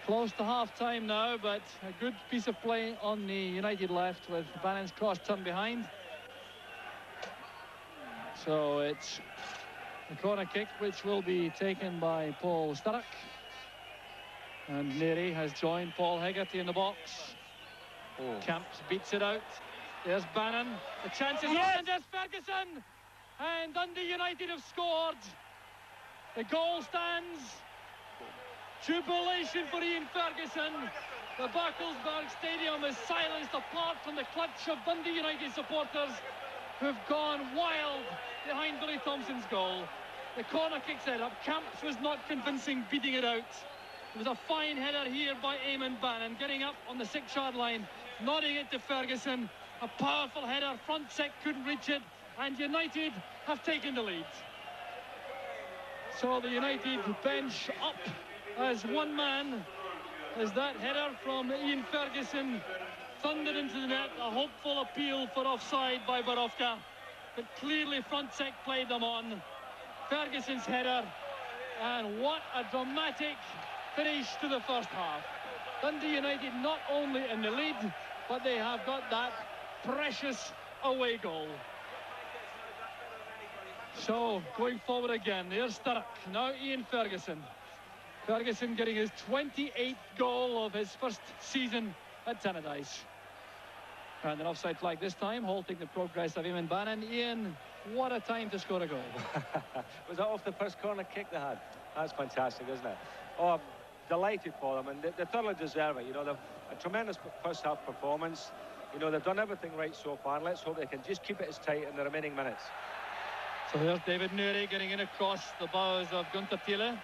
Close to half-time now, but a good piece of play on the United left with Bannon's cross turned behind. So it's a corner kick which will be taken by Paul Sturrock. And Neary has joined Paul Hegarty in the box. Camps beats it out. There's Bannon. The chance is on, and there's Ferguson. And Dundee United have scored. The goal stands. Jubilation for Ian Ferguson. The Barkelsberg Stadium is silenced apart from the clutch of Dundee United supporters who've gone wild behind Billy Thompson's goal. The corner kick set up. Camps was not convincing, beating it out. It was a fine header here by Eamon Bannon, getting up on the 6-yard line, nodding it to Ferguson. A powerful header. Frontsek couldn't reach it, and United have taken the lead. So the United bench up as one man, as that header from Ian Ferguson thundered into the net. A hopeful appeal for offside by Borowka, but clearly Frontsek played them on. Ferguson's header, and what a dramatic finish to the first half. Dundee United not only in the lead, but they have got that precious away goal. So going forward again, there's Sturrock, now Ian Ferguson. Ferguson getting his 28th goal of his first season at Tannadice. And an offside flag this time, halting the progress of Eamon Bannon. Ian, what a time to score a goal. Was that off the first corner kick they had? That's fantastic, isn't it? Oh, I'm delighted for them, and they thoroughly deserve it. You know, they've a tremendous first half performance. You know, they've done everything right so far, and let's hope they can just keep it as tight in the remaining minutes. So here's David Neary getting in across the bows of Gunther Thiele.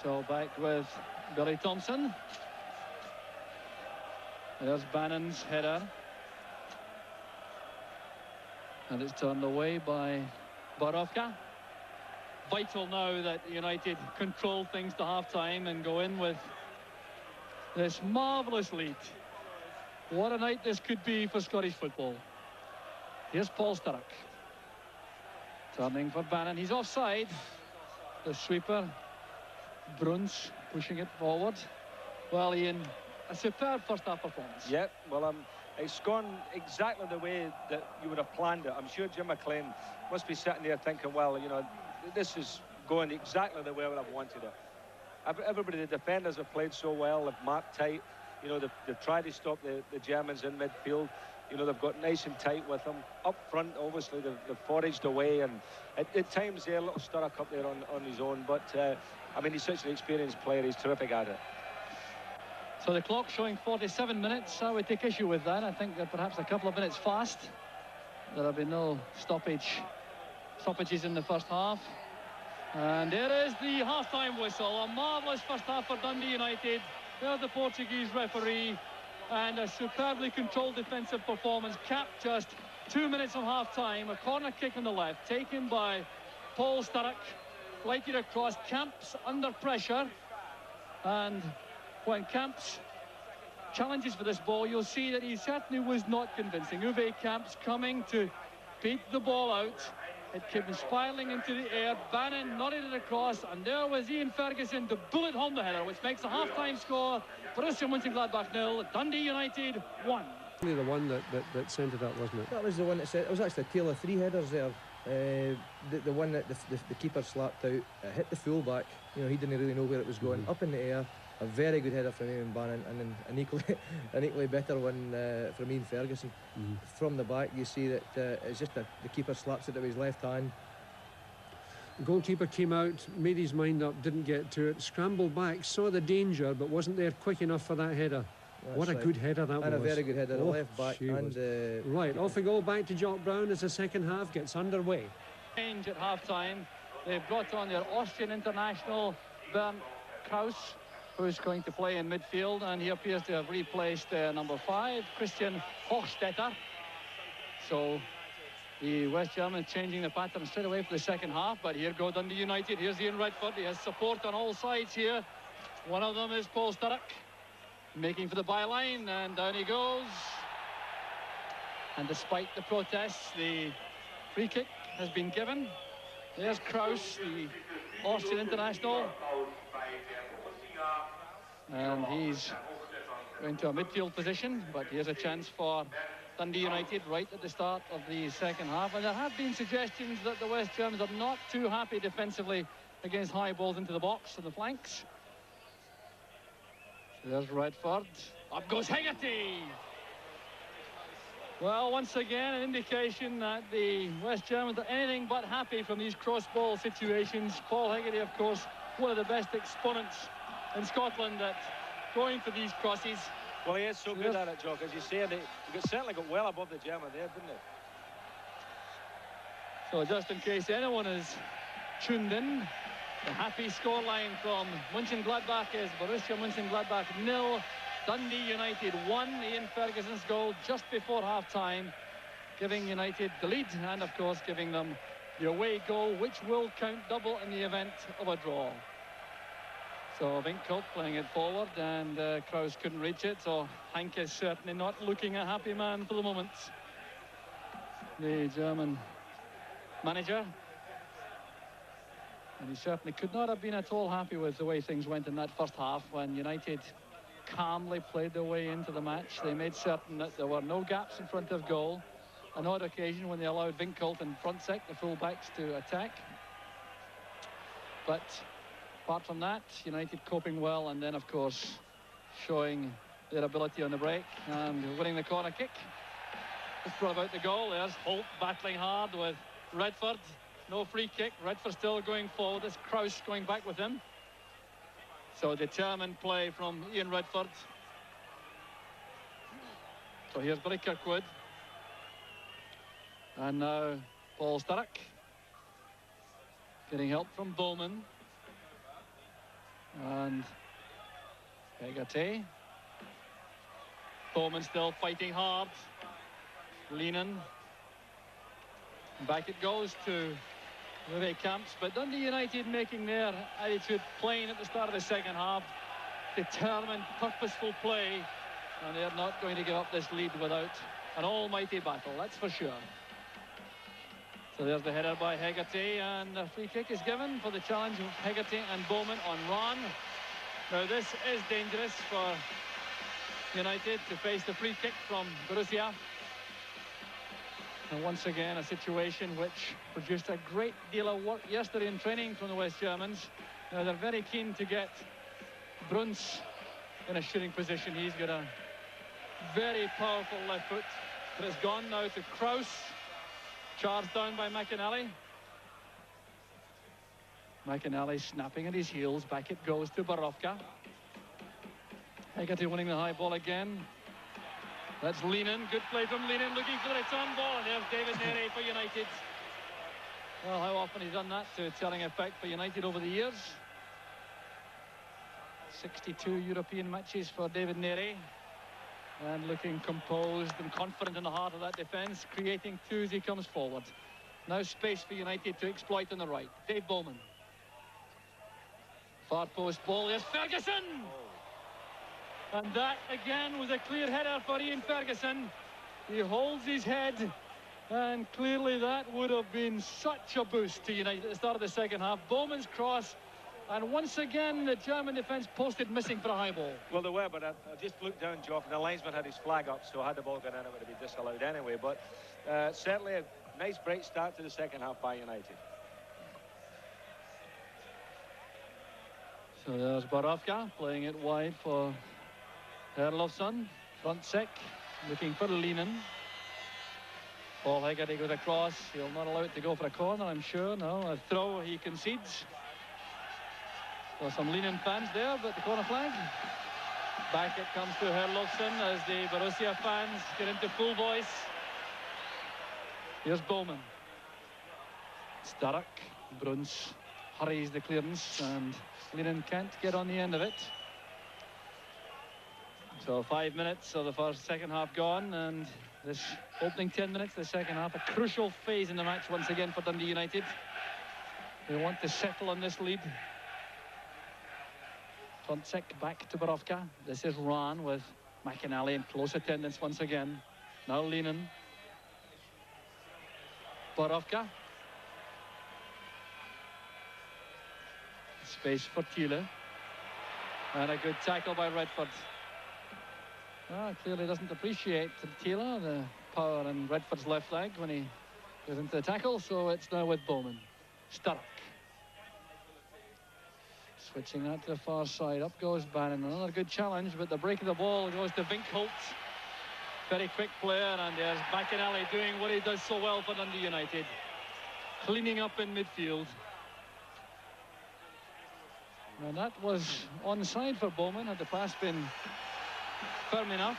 So back with Billy Thompson. There's Bannon's header. And it's turned away by Borussia. Vital now that United control things to half-time and go in with this marvellous lead. What a night this could be for Scottish football. Here's Paul Sturrock. Turning for Bannon. He's offside. The sweeper, Bruns, pushing it forward. Well, Ian, a superb first-half performance. Yeah, well, it's gone exactly the way that you would have planned it. I'm sure Jim McLean must be sitting there thinking, well, you know, this is going exactly the way I would have wanted it. Everybody, the defenders have played so well. They've marked tight. You know, they've tried to stop the Germans in midfield. You know, they've got nice and tight with them. Up front, obviously, they've foraged away. And at times, they're a little Sturrock up there on his own. But, I mean, he's such an experienced player. He's terrific at it. So the clock showing 47 minutes. I would take issue with that. I think they're perhaps a couple of minutes fast. There have been no stoppages in the first half. And there is the half-time whistle. A marvellous first half for Dundee United. There's the Portuguese referee. And a superbly controlled defensive performance, capped just 2 minutes of half-time. A corner kick on the left, taken by Paul Sturrock, lighted across. Camps under pressure, and when Camps challenges for this ball, you'll see that he certainly was not convincing. Uwe Camps coming to beat the ball out. It came spiraling into the air. Bannon nodded it across, and there was Ian Ferguson to bullet home the header, which makes the half-time score Borussia Mönchengladbach 0, Dundee United 1. The one that sent it up, wasn't it? That was the one that said it was actually a tale of three headers there. The one that the keeper slapped out, hit the full-back. You know, he didn't really know where it was going. Up in the air. A very good header from Eamon Bannon, and then an equally better one from Ian Ferguson. From the back, you see that it's just the keeper slaps it with his left hand. The goalkeeper came out, made his mind up, didn't get to it, scrambled back, saw the danger, but wasn't there quick enough for that header. That's what a right. good header that was. And a very good header, left back. And right, off we go back to Jock Brown as the second half gets underway. Change at half-time. They've brought on their Austrian international, Bernd Kraus, who's going to play in midfield, and he appears to have replaced number 5, Christian Hochstetter. So the West Germans changing the pattern straight away for the second half, but here go Dundee United. Here's Ian Redford. He has support on all sides here. One of them is Paul Sturrock, making for the byline, and down he goes. And despite the protests, the free kick has been given. There's Kraus, the Austrian international. And he's going to a midfield position, but here's a chance for Dundee United right at the start of the second half. And there have been suggestions that the West Germans are not too happy defensively against high balls into the box and the flanks. There's Redford. Up goes Hegarty. Well, once again, an indication that the West Germans are anything but happy from these cross-ball situations. Paul Hegarty, of course, one of the best exponents in Scotland at going for these crosses. Well, he is so good at it, Jock. As you say, he certainly got well above the German there, didn't he? So just in case anyone is tuned in, the happy scoreline from Mönchengladbach is Borussia Mönchengladbach 0, Dundee United 1. Ian Ferguson's goal just before half-time, giving United the lead, and of course giving them the away goal, which will count double in the event of a draw. So Winkel playing it forward, and Kraus couldn't reach it, so Hank is certainly not looking a happy man for the moment. The German manager. And he certainly could not have been at all happy with the way things went in that first half, when United calmly played their way into the match. They made certain that there were no gaps in front of goal. An odd occasion when they allowed Winkel and Frontsek, the full-backs, to attack. But apart from that, United coping well, and then, of course, showing their ability on the break and winning the corner kick. Just brought about the goal. There's Holt battling hard with Redford. No free kick. Redford still going forward. There's Kraus going back with him. So determined play from Ian Redford. So here's Billy Kirkwood. And now Paul Sturrock. Getting help from Bowman. And Hegarty. Bowman still fighting hard. Lehnen. Back it goes to Uwe Kamps, but Dundee United making their attitude plain at the start of the second half. Determined, purposeful play, and they're not going to give up this lead without an almighty battle, that's for sure. So there's the header by Hegarty, and a free kick is given for the challenge of Hegarty and Bowman on Rahn. Now this is dangerous for United to face the free kick from Borussia. And once again, a situation which produced a great deal of work yesterday in training from the West Germans. Now they're very keen to get Bruns in a shooting position. He's got a very powerful left foot. But it's gone now to Kraus. Charged down by McInally. McInally snapping at his heels. Back it goes to Borowka. Hegarty winning the high ball again. That's Lehnen. Good play from Lehnen, looking for the return ball. And there's David Nere for United. Well, how often he's done that to telling effect for United over the years. 62 European matches for David Nere. And looking composed and confident in the heart of that defence, creating two as he comes forward. Now space for United to exploit on the right. Dave Bowman. Far post ball. There's Ferguson! And that again was a clear header for Ian Ferguson. He holds his head, and clearly that would have been such a boost to United at the start of the second half. Bowman's cross, and once again the German defence posted missing for a high ball. Well, they were, but I just looked down, Jock, and the linesman had his flag up, so had the ball gone in, it would have been disallowed anyway. But certainly a nice bright start to the second half by United. So there's Borowka playing it wide for Herlofsson. Front sec, looking for Lehnen. Paul Hegarty goes across. He'll not allow it to go for a corner, I'm sure. No, a throw he concedes. So some Lehnen fans there, but the corner flag. Back it comes to Herlofsson as the Borussia fans get into full voice. Here's Bowman. Stark. Bruns hurries the clearance, and Lehnen can't get on the end of it. So 5 minutes of the second half gone, and this opening 10 minutes of the second half, a crucial phase in the match once again for Dundee United. They want to settle on this lead. Fontsek back to Borowka. This is Rahn with McInally in close attendance once again. Now Lehnen. Borowka. Space for Thiele. And a good tackle by Redford. Clearly doesn't appreciate Thiele, the power in Redford's left leg when he goes into the tackle, so it's now with Bowman. Stark. Switching that to the far side. Up goes Bannon. Another good challenge, but the break of the ball goes to Winkholt. Very quick player, and there's McInally doing what he does so well for Dundee United. Cleaning up in midfield. And that was onside for Bowman, had the pass been firm enough.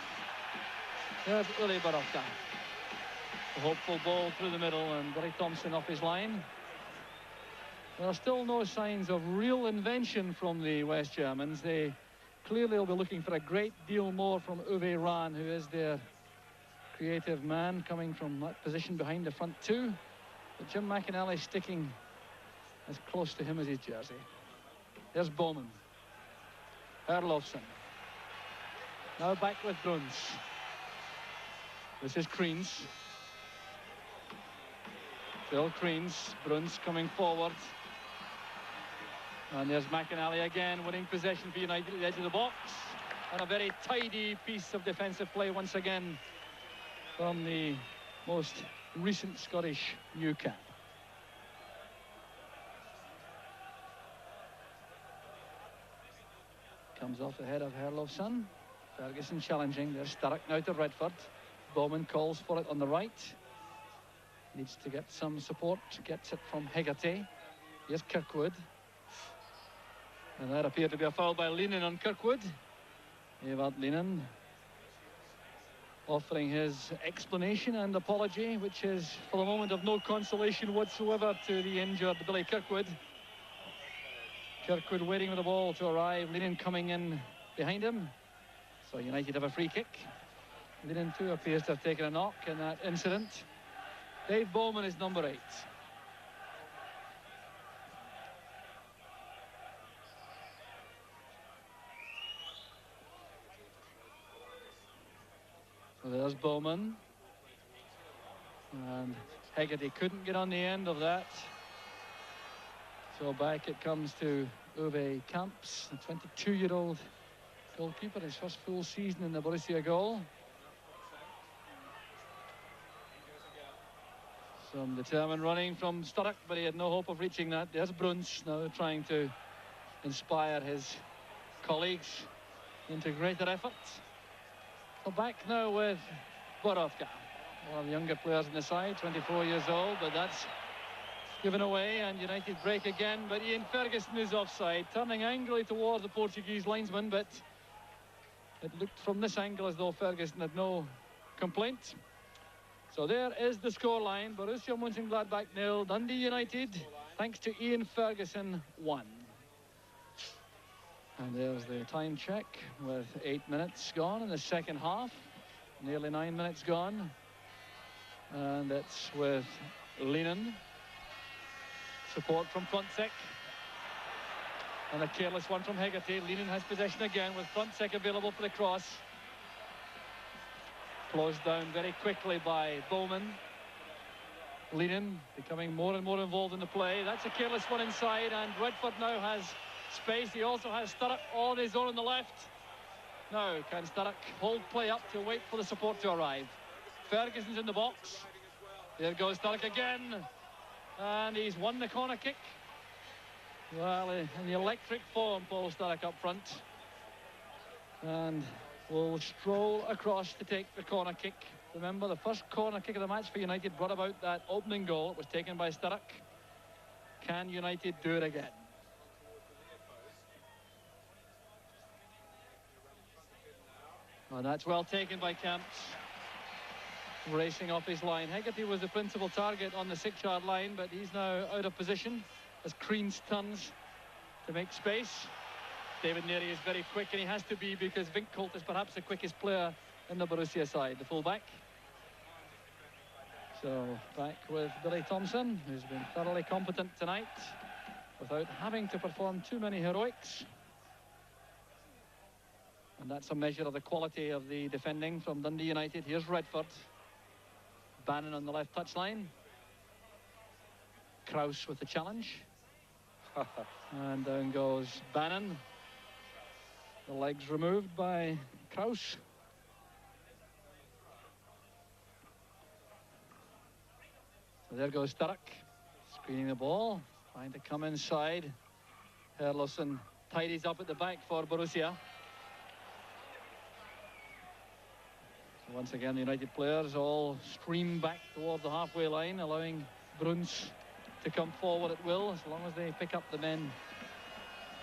There's Uli Borowka. A hopeful ball through the middle, and Barry Thompson off his line. There are still no signs of real invention from the West Germans. They clearly will be looking for a great deal more from Uwe Rahn, who is their creative man, coming from that position behind the front two. But Jim McInally sticking as close to him as his jersey. There's Bowman. Herlofsson. Now back with Bruns. This is Kreens. Phil Kreens. Bruns coming forward. And there's McInally again, winning possession for United at the edge of the box. And a very tidy piece of defensive play once again from the most recent Scottish new cap. Comes off the head of Herlofsson. Ferguson challenging. There's Stark now to Redford. Bowman calls for it on the right. Needs to get some support. Gets it from Hegarty. Here's Kirkwood. And that appeared to be a foul by Lehnen on Kirkwood. Evert Lehnen offering his explanation and apology, which is for the moment of no consolation whatsoever to the injured Billy Kirkwood. Kirkwood waiting for the ball to arrive. Lennon coming in behind him. So United have a free kick. Lennon too appears to have taken a knock in that incident. Dave Bowman is number 8. So there's Bowman. And Hegarty couldn't get on the end of that. So back it comes to Uwe Kamps, the 22-year-old goalkeeper, his first full season in the Borussia goal. Some determined running from Sturrock, but he had no hope of reaching that. There's Bruns now trying to inspire his colleagues into greater effort. So back now with Borowka, one of the younger players in the side, 24 years old, but that's given away, and United break again. But Ian Ferguson is offside, turning angrily towards the Portuguese linesman, but it looked from this angle as though Ferguson had no complaint. So there is the scoreline. Borussia Mönchengladbach 0, Dundee United, thanks to Ian Ferguson, 1. And there's the time check with 8 minutes gone in the second half. Nearly 9 minutes gone. And it's with Lennon. Support from Frontsek. And a careless one from Hegarty. Lennon has possession again with Frontsek available for the cross. Closed down very quickly by Bowman. Lennon becoming more and more involved in the play. That's a careless one inside, and Redford now has space. He also has Sturrock all on his own on the left. Now can Sturrock hold play up to wait for the support to arrive? Ferguson's in the box. There goes Sturrock again. And he's won the corner kick. Well, in the electric form, Paul Sturrock up front. And will stroll across to take the corner kick. Remember, the first corner kick of the match for United brought about that opening goal. It was taken by Sturrock. Can United do it again? Oh, that's well taken by Kamps. Racing off his line. Hegarty was the principal target on the 6-yard line, but he's now out of position as Kreens turns to make space. David Neary is very quick, and he has to be, because Winkholt is perhaps the quickest player in the Borussia side, the fullback. So back with Billy Thompson, who's been thoroughly competent tonight without having to perform too many heroics. And that's a measure of the quality of the defending from Dundee United. Here's Redford. Bannon on the left touchline. Kraus with the challenge. And down goes Bannon. The legs removed by Kraus. So there goes Sturrock, screening the ball, trying to come inside. Herlofsson tidies up at the back for Borussia. So once again, the United players all stream back towards the halfway line, allowing Bruns to come forward at will, as long as they pick up the men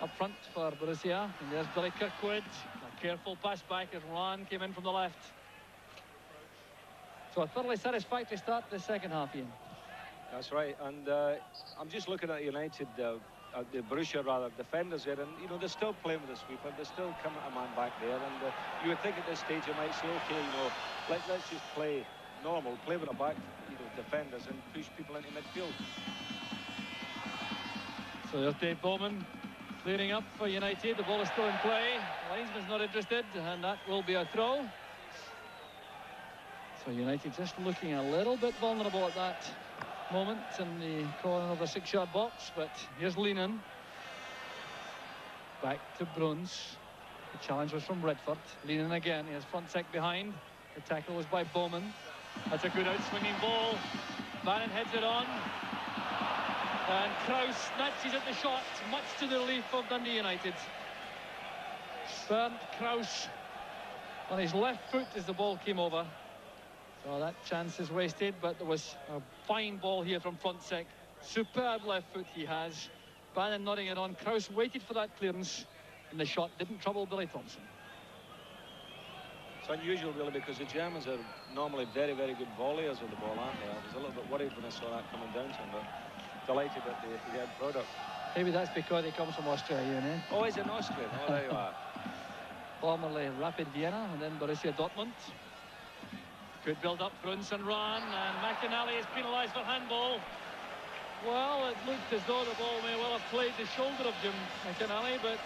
up front for Borussia. And there's Billy Kirkwood. A careful pass back as Ron came in from the left. So a thoroughly satisfactory start to the second half, Ian. That's right, and I'm just looking at United, at the Borussia rather, defenders there, and you know, they're still playing with the sweeper, they're still coming a man back there, and you would think at this stage you might say, okay, you know, let's just play normal, play with the back, you know, defenders, and push people into midfield. So there's Dave Bowman clearing up for United. The ball is still in play. The linesman's not interested, and that will be a throw. So United just looking a little bit vulnerable at that moment in the corner of the 6-yard box. But here's Lennon. Back to Bruns. The challenge was from Redford. Lennon again. He has Frontsek behind. The tackle was by Bowman. That's a good out-swinging ball. Bannon heads it on. And Kraus snatches at the shot, much to the relief of Dundee United. Bernd Kraus on his left foot as the ball came over. So that chance is wasted, but there was a fine ball here from Frontsek. Superb left foot he has. Bannon nodding it on. Kraus waited for that clearance, and the shot didn't trouble Billy Thompson. It's unusual, really, because the Germans are normally very, very good volleyers of the ball, aren't they? I was a little bit worried when I saw that coming down to him, but delighted at the end product. Maybe that's because he comes from Australia, eh? Oh, he's an Austrian. Oh, there you are. Formerly Rapid Vienna and then Borussia Dortmund. Good build up, Brunson run, and McInally is penalised for handball. Well, it looked as though the ball may well have played the shoulder of Jim McInally, but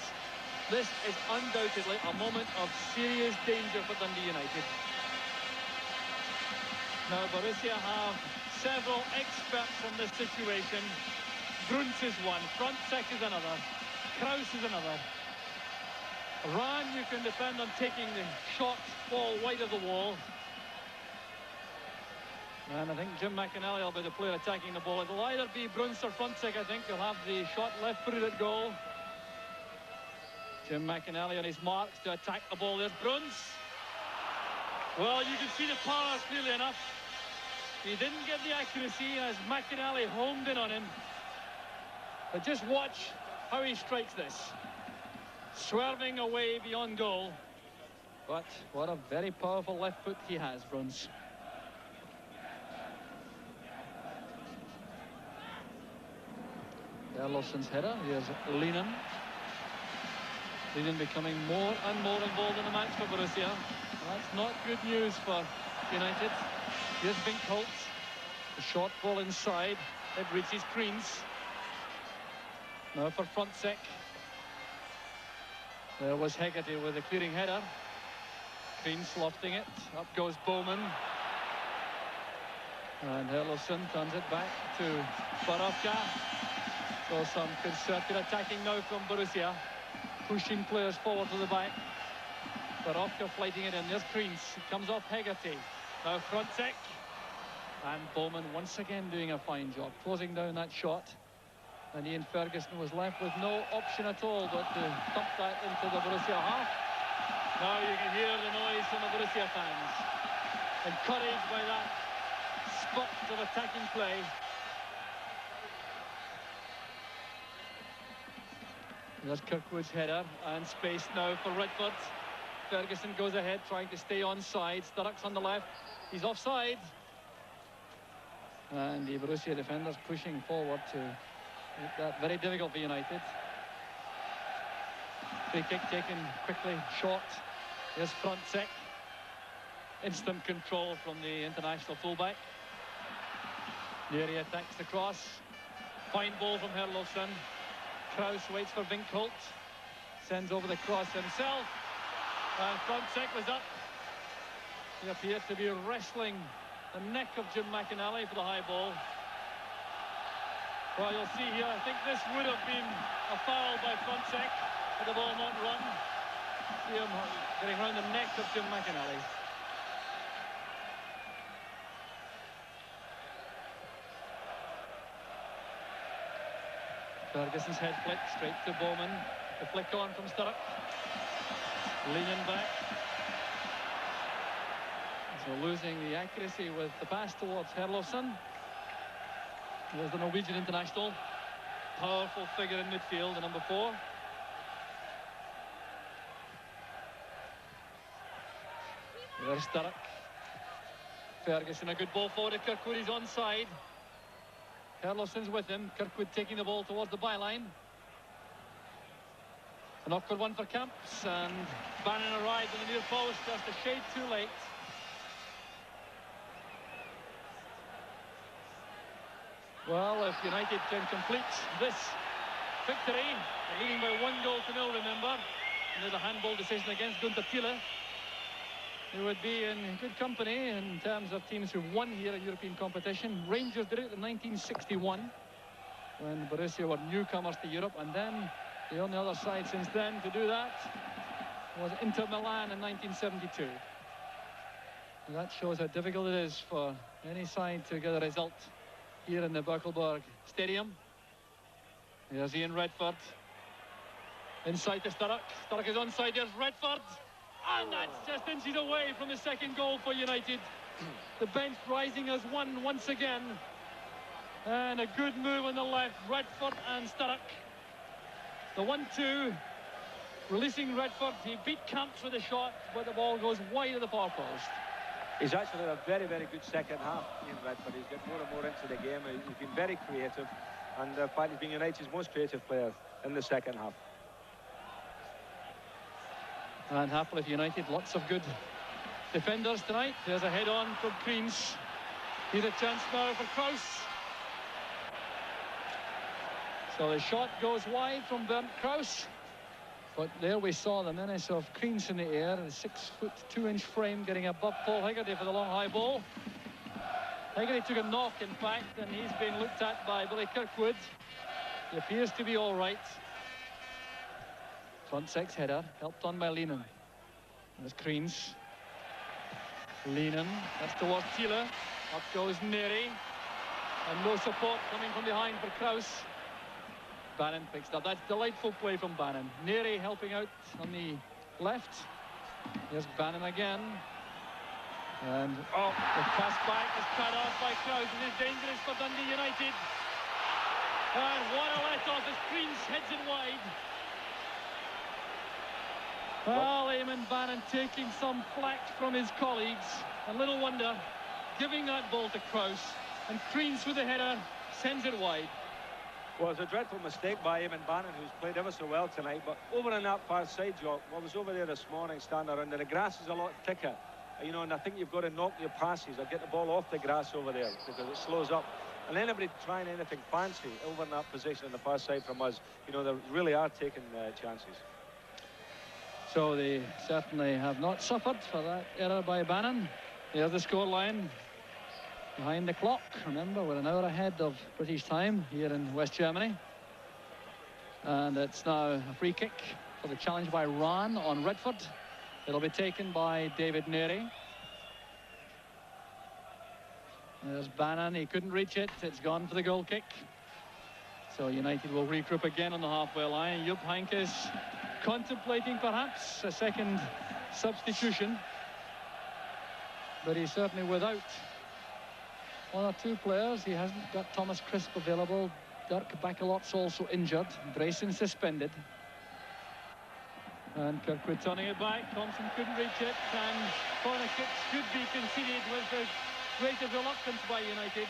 this is undoubtedly a moment of serious danger for Dundee United. Now, Borussia have several experts on this situation. Bruns is one, Frontsek is another, Kraus is another. Rahn, you can depend on taking the shot ball wide of the wall. And I think Jim McInally will be the player attacking the ball. It'll either be Bruns or Frontsek, I think. He'll have the shot left-footed at goal. Jim McInally on his marks to attack the ball. There's Bruns. Well, you can see the power clearly enough. He didn't get the accuracy as McInally homed in on him. But just watch how he strikes this. Swerving away beyond goal. But what a very powerful left foot he has, Bruns. Erlofsson's header. Here's Lehnen. Lehnen becoming more and more involved in the match for Borussia. That's not good news for United. Here's Winkholt. The short ball inside. It reaches Kreens. Now for Frontsek. There was Hegarty with a clearing header. Kreens lofting it. Up goes Bowman. And Erlofsson turns it back to Borussia. So some concerted attacking now from Borussia. Pushing players forward to the back. Borussia fighting it in. There's Kreens. It comes off Hegarty. Now Frontsek. And Bowman once again doing a fine job. Closing down that shot. And Ian Ferguson was left with no option at all but to dump that into the Borussia half. Now you can hear the noise from the Borussia fans. Encouraged by that spot of attacking play. There's Kirkwood's header and space now for Redford. Ferguson goes ahead trying to stay onside. Sturrock's on the left. He's offside. And the Borussia defenders pushing forward to make that very difficult for United. Free kick taken quickly, short. Here's Frontsek. Instant control from the international fullback. Here he attacks the cross. Fine ball from Herlofsson. Kraus waits for Winkholt. Sends over the cross himself. And Frontsek was up. He appeared to be wrestling the neck of Jim McInally for the high ball. Well, you'll see here, I think this would have been a foul by Frontsek, but the ball not run. See him getting around the neck of Jim McInally. Ferguson's head flick straight to Bowman. The flick on from Sturrock. Leaning back. So losing the accuracy with the pass towards Herlofsson. There's the Norwegian international. Powerful figure in midfield, the number 4. There's Sturrock. Ferguson, a good ball forward to Kirkwood. He's onside. Herlofsson's with him. Kirkwood taking the ball towards the byline. An awkward one for Camps, and Bannon arrived in the near post just a shade too late. Well, if United can complete this victory, they're leading by 1-0, remember. And there's a handball decision against Gunther Thiele. They would be in good company in terms of teams who won here in European competition. Rangers did it in 1961 when Borussia were newcomers to Europe, and then the only other side since then to do that was Inter Milan in 1972. And that shows how difficult it is for any side to get a result here in the Birkelberg Stadium. Here's Ian Redford. Inside to Sturrock. Sturrock is onside. There's Redford. And that's just inches away from the second goal for United. The bench rising as one once again. And a good move on the left. Redford and Sturrock. The 1-2. Releasing Redford. He beat Camps with a shot, but the ball goes wide of the far post. He's actually had a very, very good second half, Ian Redford. He's got more and more into the game. He's been very creative. And in fact, he's been United's most creative player in the second half. And happily for United, lots of good defenders tonight. There's a head-on from Kreens. Here's a chance now for Kraus. So the shot goes wide from Bernd Kraus. But there we saw the menace of Kreens in the air. A 6'2" frame getting above Paul Hegarty for the long high ball. Hegarty took a knock, in fact, and he's being looked at by Billy Kirkwood. He appears to be all right. Front six header, helped on by Lehnen. There's Kreens. Lehnen, that's towards Thiele. Up goes Neri. And no support coming from behind for Kraus. Bannon picks it up. That's delightful play from Bannon. Neri helping out on the left. Here's Bannon again. And the pass back is cut off by Kraus. It is dangerous for Dundee United. And what a let-off as Kreens heads it wide. Well, Eamon Bannon taking some flack from his colleagues. And little wonder, giving that ball to Kraus. And Kreens with the header sends it wide. Well, it was a dreadful mistake by Eamon Bannon, who's played ever so well tonight. But over on that far side, Jock, I was over there this morning, standing around, and the grass is a lot thicker. You know, and I think you've got to knock your passes or get the ball off the grass over there because it slows up. And anybody trying anything fancy over in that position on the far side from us, you know, they really are taking chances. So they certainly have not suffered for that error by Bannon. There's the scoreline. Behind the clock, remember, we're an hour ahead of British time here in West Germany. And it's now a free kick for the challenge by Rahn on Redford. It'll be taken by David Neri. There's Bannon, he couldn't reach it, it's gone for the goal kick. So United will regroup again on the halfway line. Jupp Heynckes contemplating perhaps a second substitution. But he's certainly without one or two players. He hasn't got Thomas Crisp available. Dirk Bakelot's also injured. Drayson suspended. And Kirkwood turning it back. Thompson couldn't reach it. And corner kicks should be conceded with the greatest reluctance by United.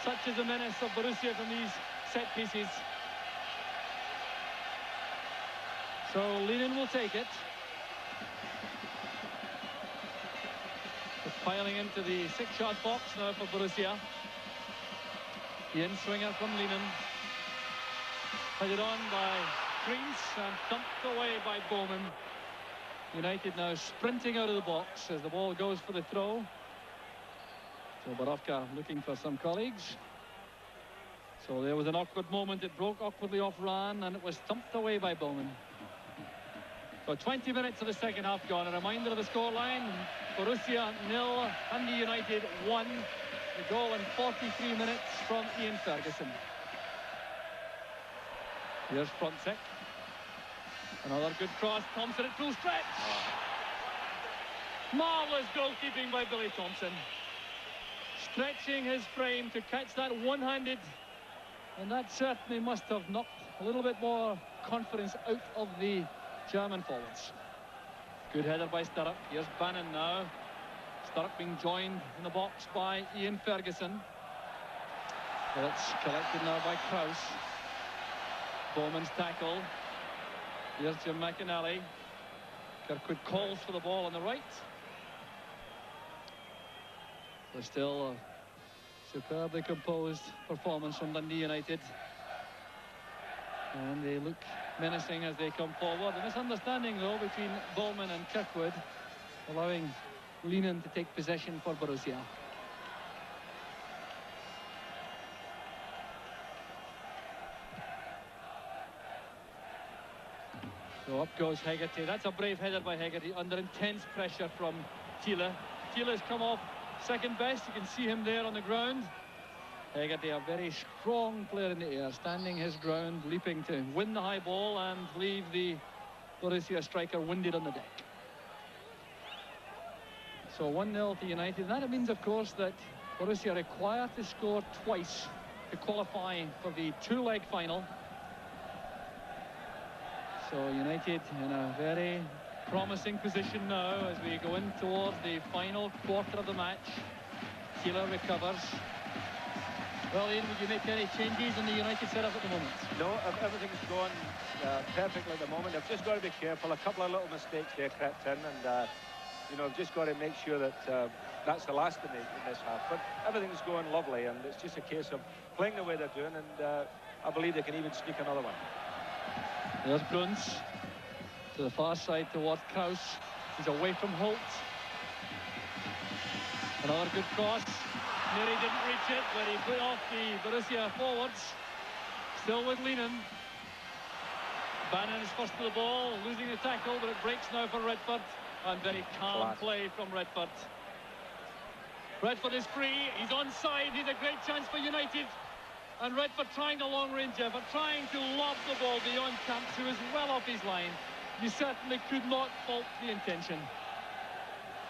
Such is the menace of Borussia from these set pieces. So Lehnen will take it. Piling into the six-yard box now for Borussia. The in-swinger from Lehnen. Headed on by Kreens and dumped away by Bowman. United now sprinting out of the box as the ball goes for the throw. So Borowka looking for some colleagues. So there was an awkward moment. It broke awkwardly off Rahn and it was thumped away by Bowman. So 20 minutes of the second half gone. A reminder of the scoreline. Borussia 0, Dundee United 1. The goal in 43 minutes from Ian Ferguson. Here's Frontek. Another good cross. Thompson at full stretch. Marvellous goalkeeping by Billy Thompson. Stretching his frame to catch that one-handed. And that certainly must have knocked a little bit more confidence out of the German forwards. Good header by Sturrock. Here's Bannon now. Sturrock being joined in the box by Ian Ferguson. Well, it's collected now by Kraus. Bowman's tackle. Here's Jim McInally. Kirkwood calls for the ball on the right. So still a superbly composed performance from Dundee United. And they look menacing as they come forward. A misunderstanding, though, between Bowman and Kirkwood, allowing Lehnen to take possession for Borussia. So up goes Hegarty. That's a brave header by Hegarty under intense pressure from Thiele. Thiele's come off second best. You can see him there on the ground. Hegarty, a very strong player in the air, standing his ground, leaping to win the high ball and leave the Borussia striker winded on the deck. So 1-0 to United. And that means, of course, that Borussia require to score twice to qualify for the two-leg final. So United in a very promising position now as we go in towards the final quarter of the match. Thiele recovers. Well, Ian, would you make any changes in the United setup at the moment? No, everything's going perfectly at the moment. They've just got to be careful. A couple of little mistakes there crept in, and you know, I've just got to make sure that that's the last to make in this half. But everything's going lovely, and it's just a case of playing the way they're doing, and I believe they can even sneak another one. There's Bruns to the far side towards Kraus. He's away from Holt. Another good cross. Nearly didn't reach it, but he put off the Borussia forwards. Still with Lehnen. Bannon is first to the ball, losing the tackle, but it breaks now for Redford. And very calm play from Redford. Redford is free. He's onside. He's a great chance for United. And Redford trying the long-range effort, trying to lob the ball beyond Camps, who is well off his line. You certainly could not fault the intention.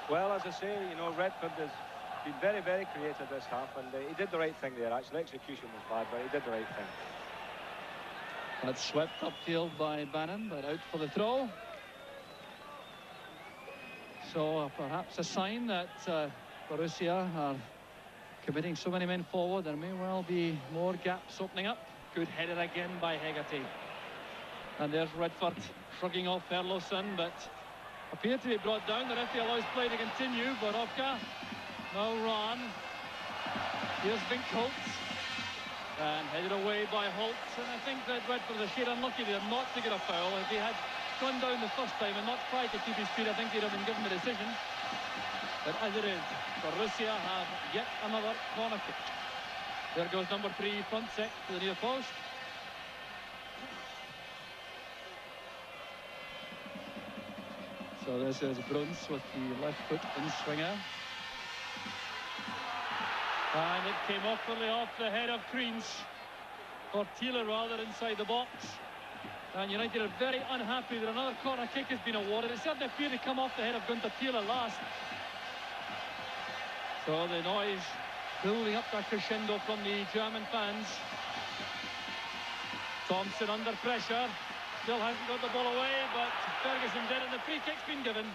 Well, as I say, you know, Redford has been very, very creative this half, and he did the right thing there, actually. Execution was bad, but he did the right thing. That's swept upfield by Bannon, but out for the throw. So perhaps a sign that Borussia are committing so many men forward. There may well be more gaps opening up. Good header again by Hegarty. And there's Redford shrugging off Herlofsson, but appeared to be brought down. The referee allows play to continue. Borowka now Rahn. Here's Holt. And headed away by Holt. And I think that Redford is a shade unlucky there not to get a foul. If he had gone down the first time and not tried to keep his feet, I think he'd have been given the decision. But as it is, Borussia have yet another corner kick. There goes number 3, front set to the near post. So this is Bruns with the left foot in swinger. And it came awkwardly off the head of Kreens. Or Thiele rather, inside the box. And United are very unhappy that another corner kick has been awarded. It certainly appeared to come off the head of Gunther Thiele last. So the noise building up to a crescendo from the German fans. Thompson under pressure. Still hasn't got the ball away, but Ferguson did, and the free kick's been given.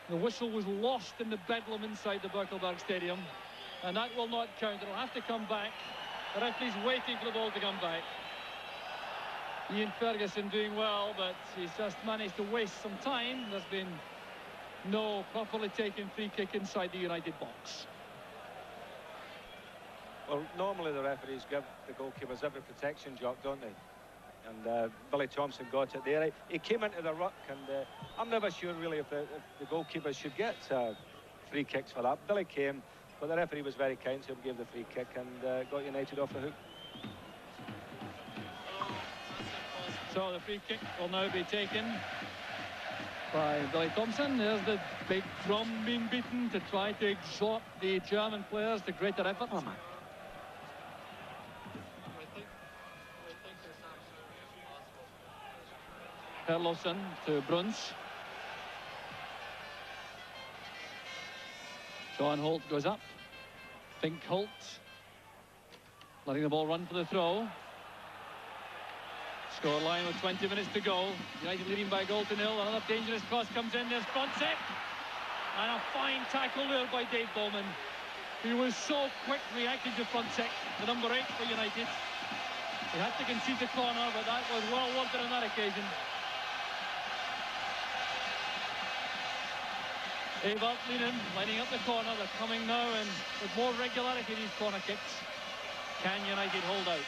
The whistle was lost in the bedlam inside the Birkelberg Stadium, and that will not count. It'll have to come back. The referee's waiting for the ball to come back. Ian Ferguson doing well, but he's just managed to waste some time. There's been no properly taken free kick inside the United box. Well, normally the referees give the goalkeepers every protection job, don't they? And Billy Thompson got it there. He came into the ruck, and I'm never sure really if the goalkeepers should get free kicks for that. Billy came, but the referee was very kind, so he gave the free kick and got United off the hook. So the free kick will now be taken by Billy Thompson. There's the big drum being beaten to try to exhort the German players to greater effort. Oh, man. Herlofsson to Bruns. John Holt goes up. Holt letting the ball run for the throw. Scoreline with 20 minutes to go. United leading by a goal to nil. Another dangerous cross comes in. There's Frontsek. And a fine tackle there by Dave Bowman. He was so quick reacting to Frontsek, the number 8 for United. He had to concede the corner, but that was well worth it on that occasion. Evert Lehnen lining up the corner. They're coming now, and with more regularity these corner kicks. Can United hold out?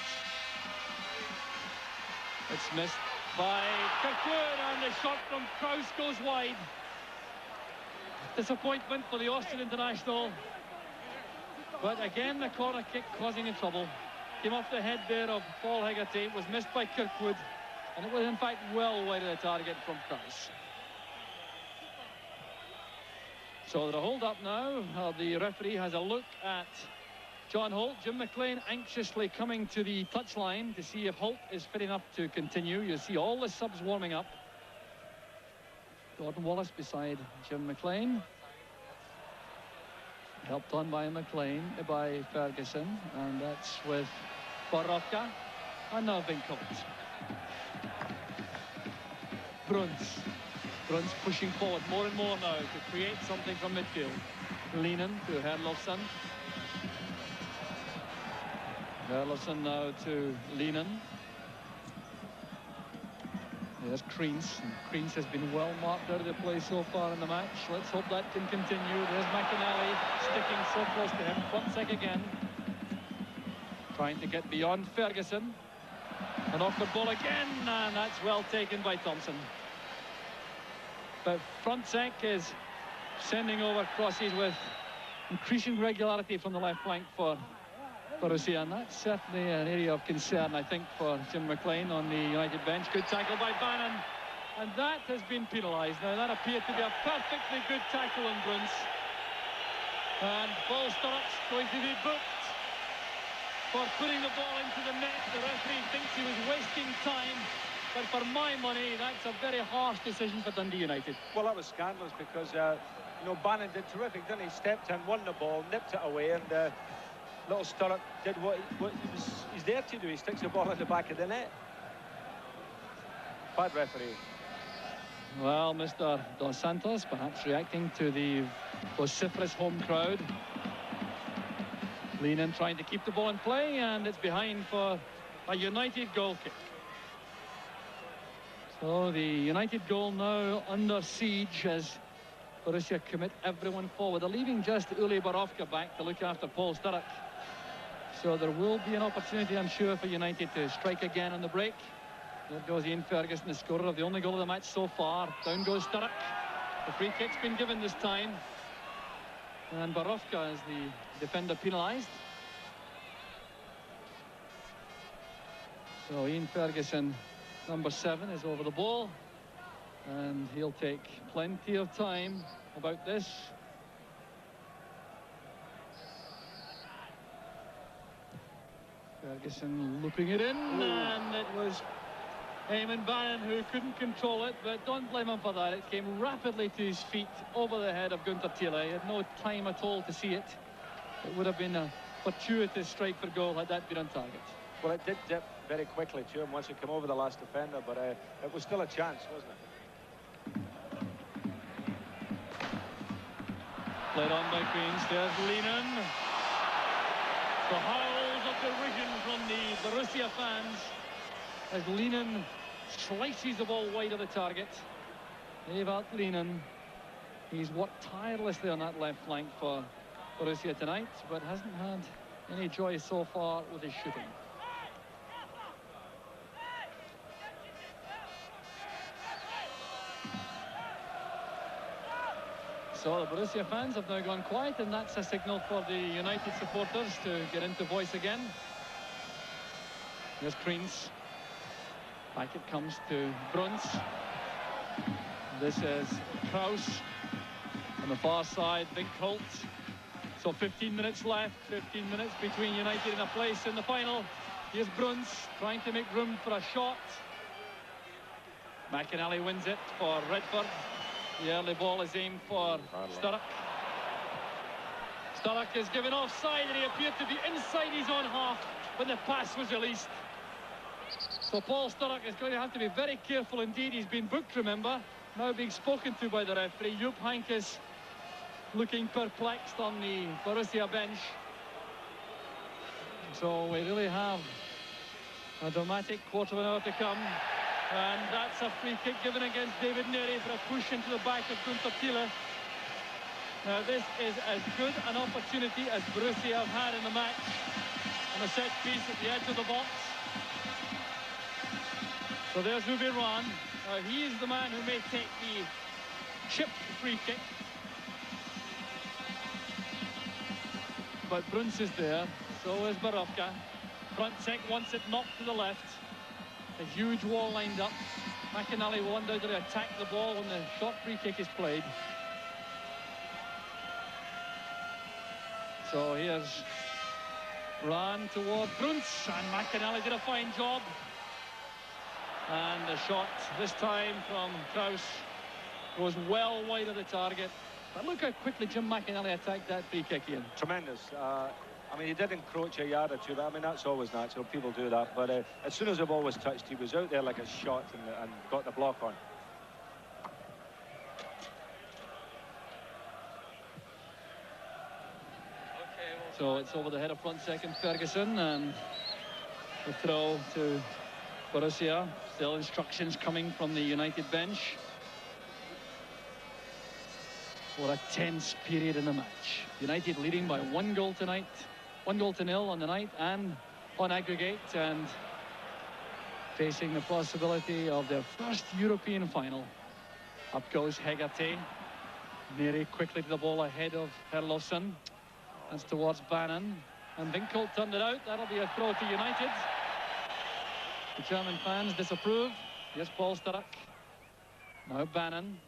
It's missed by Kirkwood, and the shot from Kraus goes wide. Disappointment for the Austrian international. But again, the corner kick causing him trouble. Came off the head there of Paul Hegarty. Was missed by Kirkwood, and it was in fact well wide of the target from Kraus. So the hold up now. The referee has a look at John Holt. Jim McLean anxiously coming to the touchline to see if Holt is fit enough to continue. You see all the subs warming up. Gordon Wallace beside Jim McLean. Helped on by by Ferguson. And that's with Borowka. And now Holt. Bruns pushing forward more and more now to create something from midfield. Lehnen to Herlofsson. Erlerson now to Lehnen. There's Kreens. Kreens has been well marked out of the play so far in the match. Let's hope that can continue. There's McInally sticking so close to him. Front sec again. Trying to get beyond Ferguson. An awkward ball again, and that's well taken by Thompson. But front sec is sending over crosses with increasing regularity from the left flank for Borussia, and that's certainly an area of concern, I think, for Jim McLean on the United bench. Good tackle by Bannon, and that has been penalised. Now, that appeared to be a perfectly good tackle on Bruns. And Paul Sturrock's going to be booked for putting the ball into the net. The referee thinks he was wasting time, but for my money, that's a very harsh decision for Dundee United. Well, that was scandalous because, you know, Bannon did terrific, didn't he? Stepped in, won the ball, nipped it away, and little Sturrock did what he's there to do. He sticks the ball in the back of the net. Bad referee. Well, Mr. Dos Santos perhaps reacting to the vociferous home crowd. Lehnen trying to keep the ball in play, and it's behind for a United goal kick. So the United goal now under siege as Borussia commit everyone forward. They're leaving just Uli Borowka back to look after Paul Sturrock. So there will be an opportunity, I'm sure, for United to strike again on the break. There goes Ian Ferguson, the scorer of the only goal of the match so far. Down goes Sturrock. The free kick's been given this time. And Borowka is the defender penalised. So Ian Ferguson, number 7, is over the ball. And he'll take plenty of time about this. Ferguson looping it in, and it was Eamon Bannon who couldn't control it, but don't blame him for that. It came rapidly to his feet over the head of Gunther Thiele. He had no time at all to see it. It would have been a fortuitous strike for goal had that been on target. Well, it did dip very quickly to him once it came over the last defender, but it was still a chance, wasn't it? Played on by Queens. There's Lehnen. The howls of derision from the Borussia fans as Lehnen slices the ball wide of the target. Evert Lehnen. He's worked tirelessly on that left flank for Borussia tonight, but hasn't had any joy so far with his shooting. So the Borussia fans have now gone quiet, and that's a signal for the United supporters to get into voice again. There's Kreens. Back it comes to Bruns. This is Kraus. On the far side, Winkholt. So 15 minutes left. 15 minutes between United and a place in the final. Here's Bruns trying to make room for a shot. McInally wins it for Redford. The early ball is aimed for Sturrock. Sturrock is given offside, and he appeared to be inside his own half when the pass was released. So Paul Sturrock is going to have to be very careful indeed. He's been booked, remember, now being spoken to by the referee. Joop Heynckes looking perplexed on the Borussia bench. So we really have a dramatic quarter of an hour to come. And that's a free kick given against David Neri for a push into the back of Gunther Thiele. Now this is as good an opportunity as Borussia have had in the match. On a set piece at the edge of the box. So there's Uwe Rahn. He is the man who may take the chipped free kick. But Bruns is there. So is Borowka. Frontsek wants it knocked to the left. A huge wall lined up. McInally will undoubtedly attack the ball when the short free kick is played. So here's Rahn toward Bruns, and McInally did a fine job. And the shot this time from Kraus goes well wide of the target. But look how quickly Jim McInally attacked that free kick, Ian. Tremendous. I mean, he did encroach a yard or two, but I mean, that's always natural. People do that. But as soon as the ball was touched, he was out there like a shot and got the block on. Okay, we'll So it's over the head of front second Ferguson, and the throw to Borussia. Still instructions coming from the United bench. What a tense period in the match. United leading by 1 goal tonight, 1 goal to 0 on the night and on aggregate, and facing the possibility of their first European final. Up goes Hegarty. Neary quickly to the ball ahead of Herlofsson. That's towards Bannon. And Winkel turned it out. That'll be a throw to United. The German fans disapprove. Here's Paul Sturrock. Now Bannon.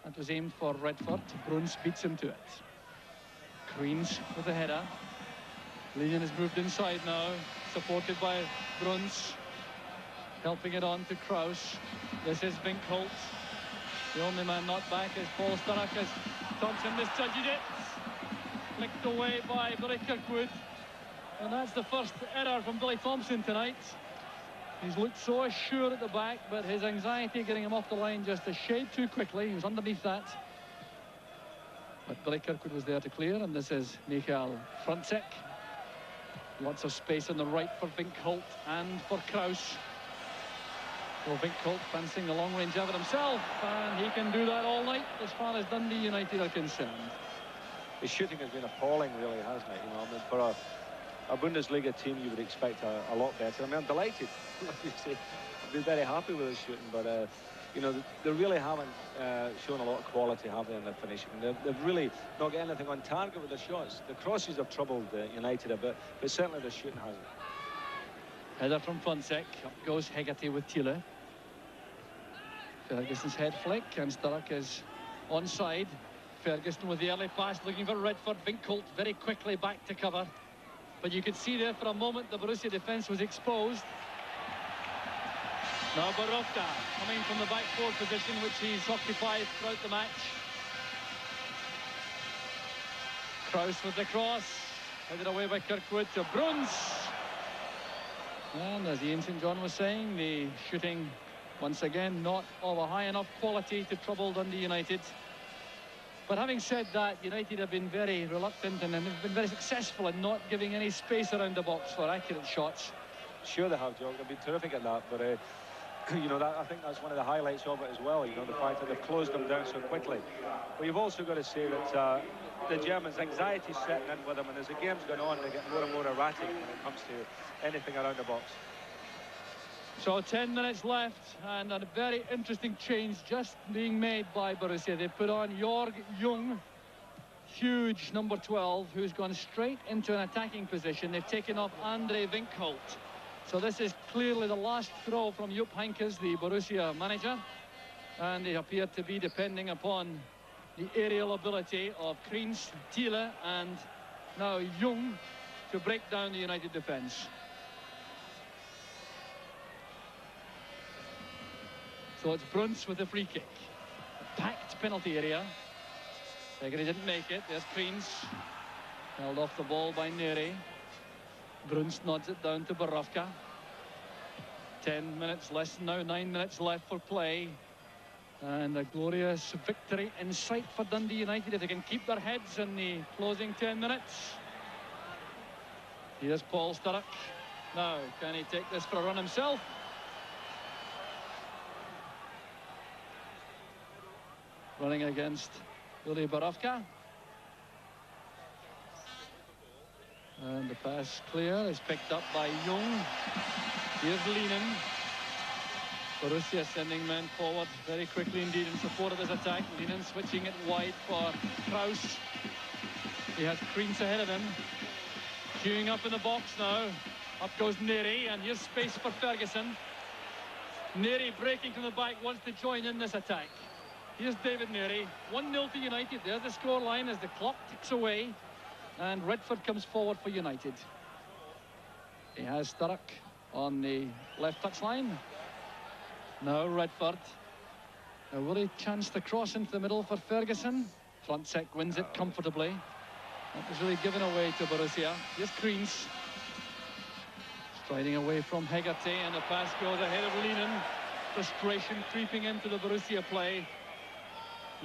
That was aimed for Redford. Bruns beats him to it. Creans with the header. Linen has moved inside now, supported by Bruns. Helping it on to Kraus. This is Winkholt. The only man not back is Paul Sturrock as Thompson misjudged it. Flicked away by Billy Kirkwood. And that's the first error from Billy Thompson tonight. He's looked so assured at the back, but his anxiety getting him off the line just a shade too quickly. He was underneath that. But Billy Kirkwood was there to clear, and this is Michael Frantzek. Lots of space on the right for Winkholt and for Kraus. Well, Winkholt fancying the long-range effort himself, and he can do that all night as far as Dundee United are concerned. His shooting has been appalling, really, hasn't it? You know, I mean, for a Bundesliga team, you would expect a lot better. I mean, I'm delighted. Like you say, I've been very happy with his shooting, but you know, they really haven't shown a lot of quality, have they, in their finishing? They've really not got anything on target with their shots. The crosses have troubled United a bit, but certainly the shooting hasn't. Header from Frantzek. Up goes Hegarty with Thiele. Ferguson's head flick, and Sturrock is onside. Ferguson with the early pass, looking for Redford. Winkholt very quickly back to cover. But you could see there for a moment the Borussia defence was exposed. Now Borussia coming from the back four position, which he's occupied throughout the match. Kraus with the cross. Headed away by Kirkwood to Bruns. And as Ian St John was saying, the shooting once again not of a high enough quality to trouble Dundee United. But having said that, United have been very reluctant and have been very successful in not giving any space around the box for accurate shots. Sure they have, Joe. They've been terrific at that, but you know, I think that's one of the highlights of it as well, you know, the fact that they've closed them down so quickly. But you've also got to say that the Germans' anxiety setting in with them, and as the game's gone on, they get more and more erratic when it comes to anything around the box. So 10 minutes left, and a very interesting change just being made by Borussia. They put on Jörg Jung, huge number 12, who's gone straight into an attacking position. They've taken off Andre Winkholt. So this is clearly the last throw from Jupp Heynckes, the Borussia manager. And they appear to be depending upon the aerial ability of Kriens, Thiele, and now Jung to break down the United defence. So it's Bruns with a free kick. A packed penalty area. Segre didn't make it. There's Kriens. Held off the ball by Neary. Bruns nods it down to Borowka. 10 minutes less now, 9 minutes left for play. And a glorious victory in sight for Dundee United if they can keep their heads in the closing 10 minutes. Here's Paul Sturrock. Now, can he take this for a run himself? Running against Willy Borowka. And the pass clear is picked up by Jung. Here's Linen. Borussia sending men forward very quickly indeed in support of this attack. Linen switching it wide for Kraus. He has Kriens ahead of him. Queuing up in the box now. Up goes Neary, and here's space for Ferguson. Neary breaking from the back, wants to join in this attack. Here's David Neary. 1-0 to United. There's the scoreline as the clock ticks away. And Redford comes forward for United. He has Sturrock on the left touchline. Now Redford. Now will he chance to cross into the middle for Ferguson? Frantzek wins it comfortably. That was really given away to Borussia. Here's Kriens. Striding away from Hegarty, and the pass goes ahead of Linen. Frustration creeping into the Borussia play.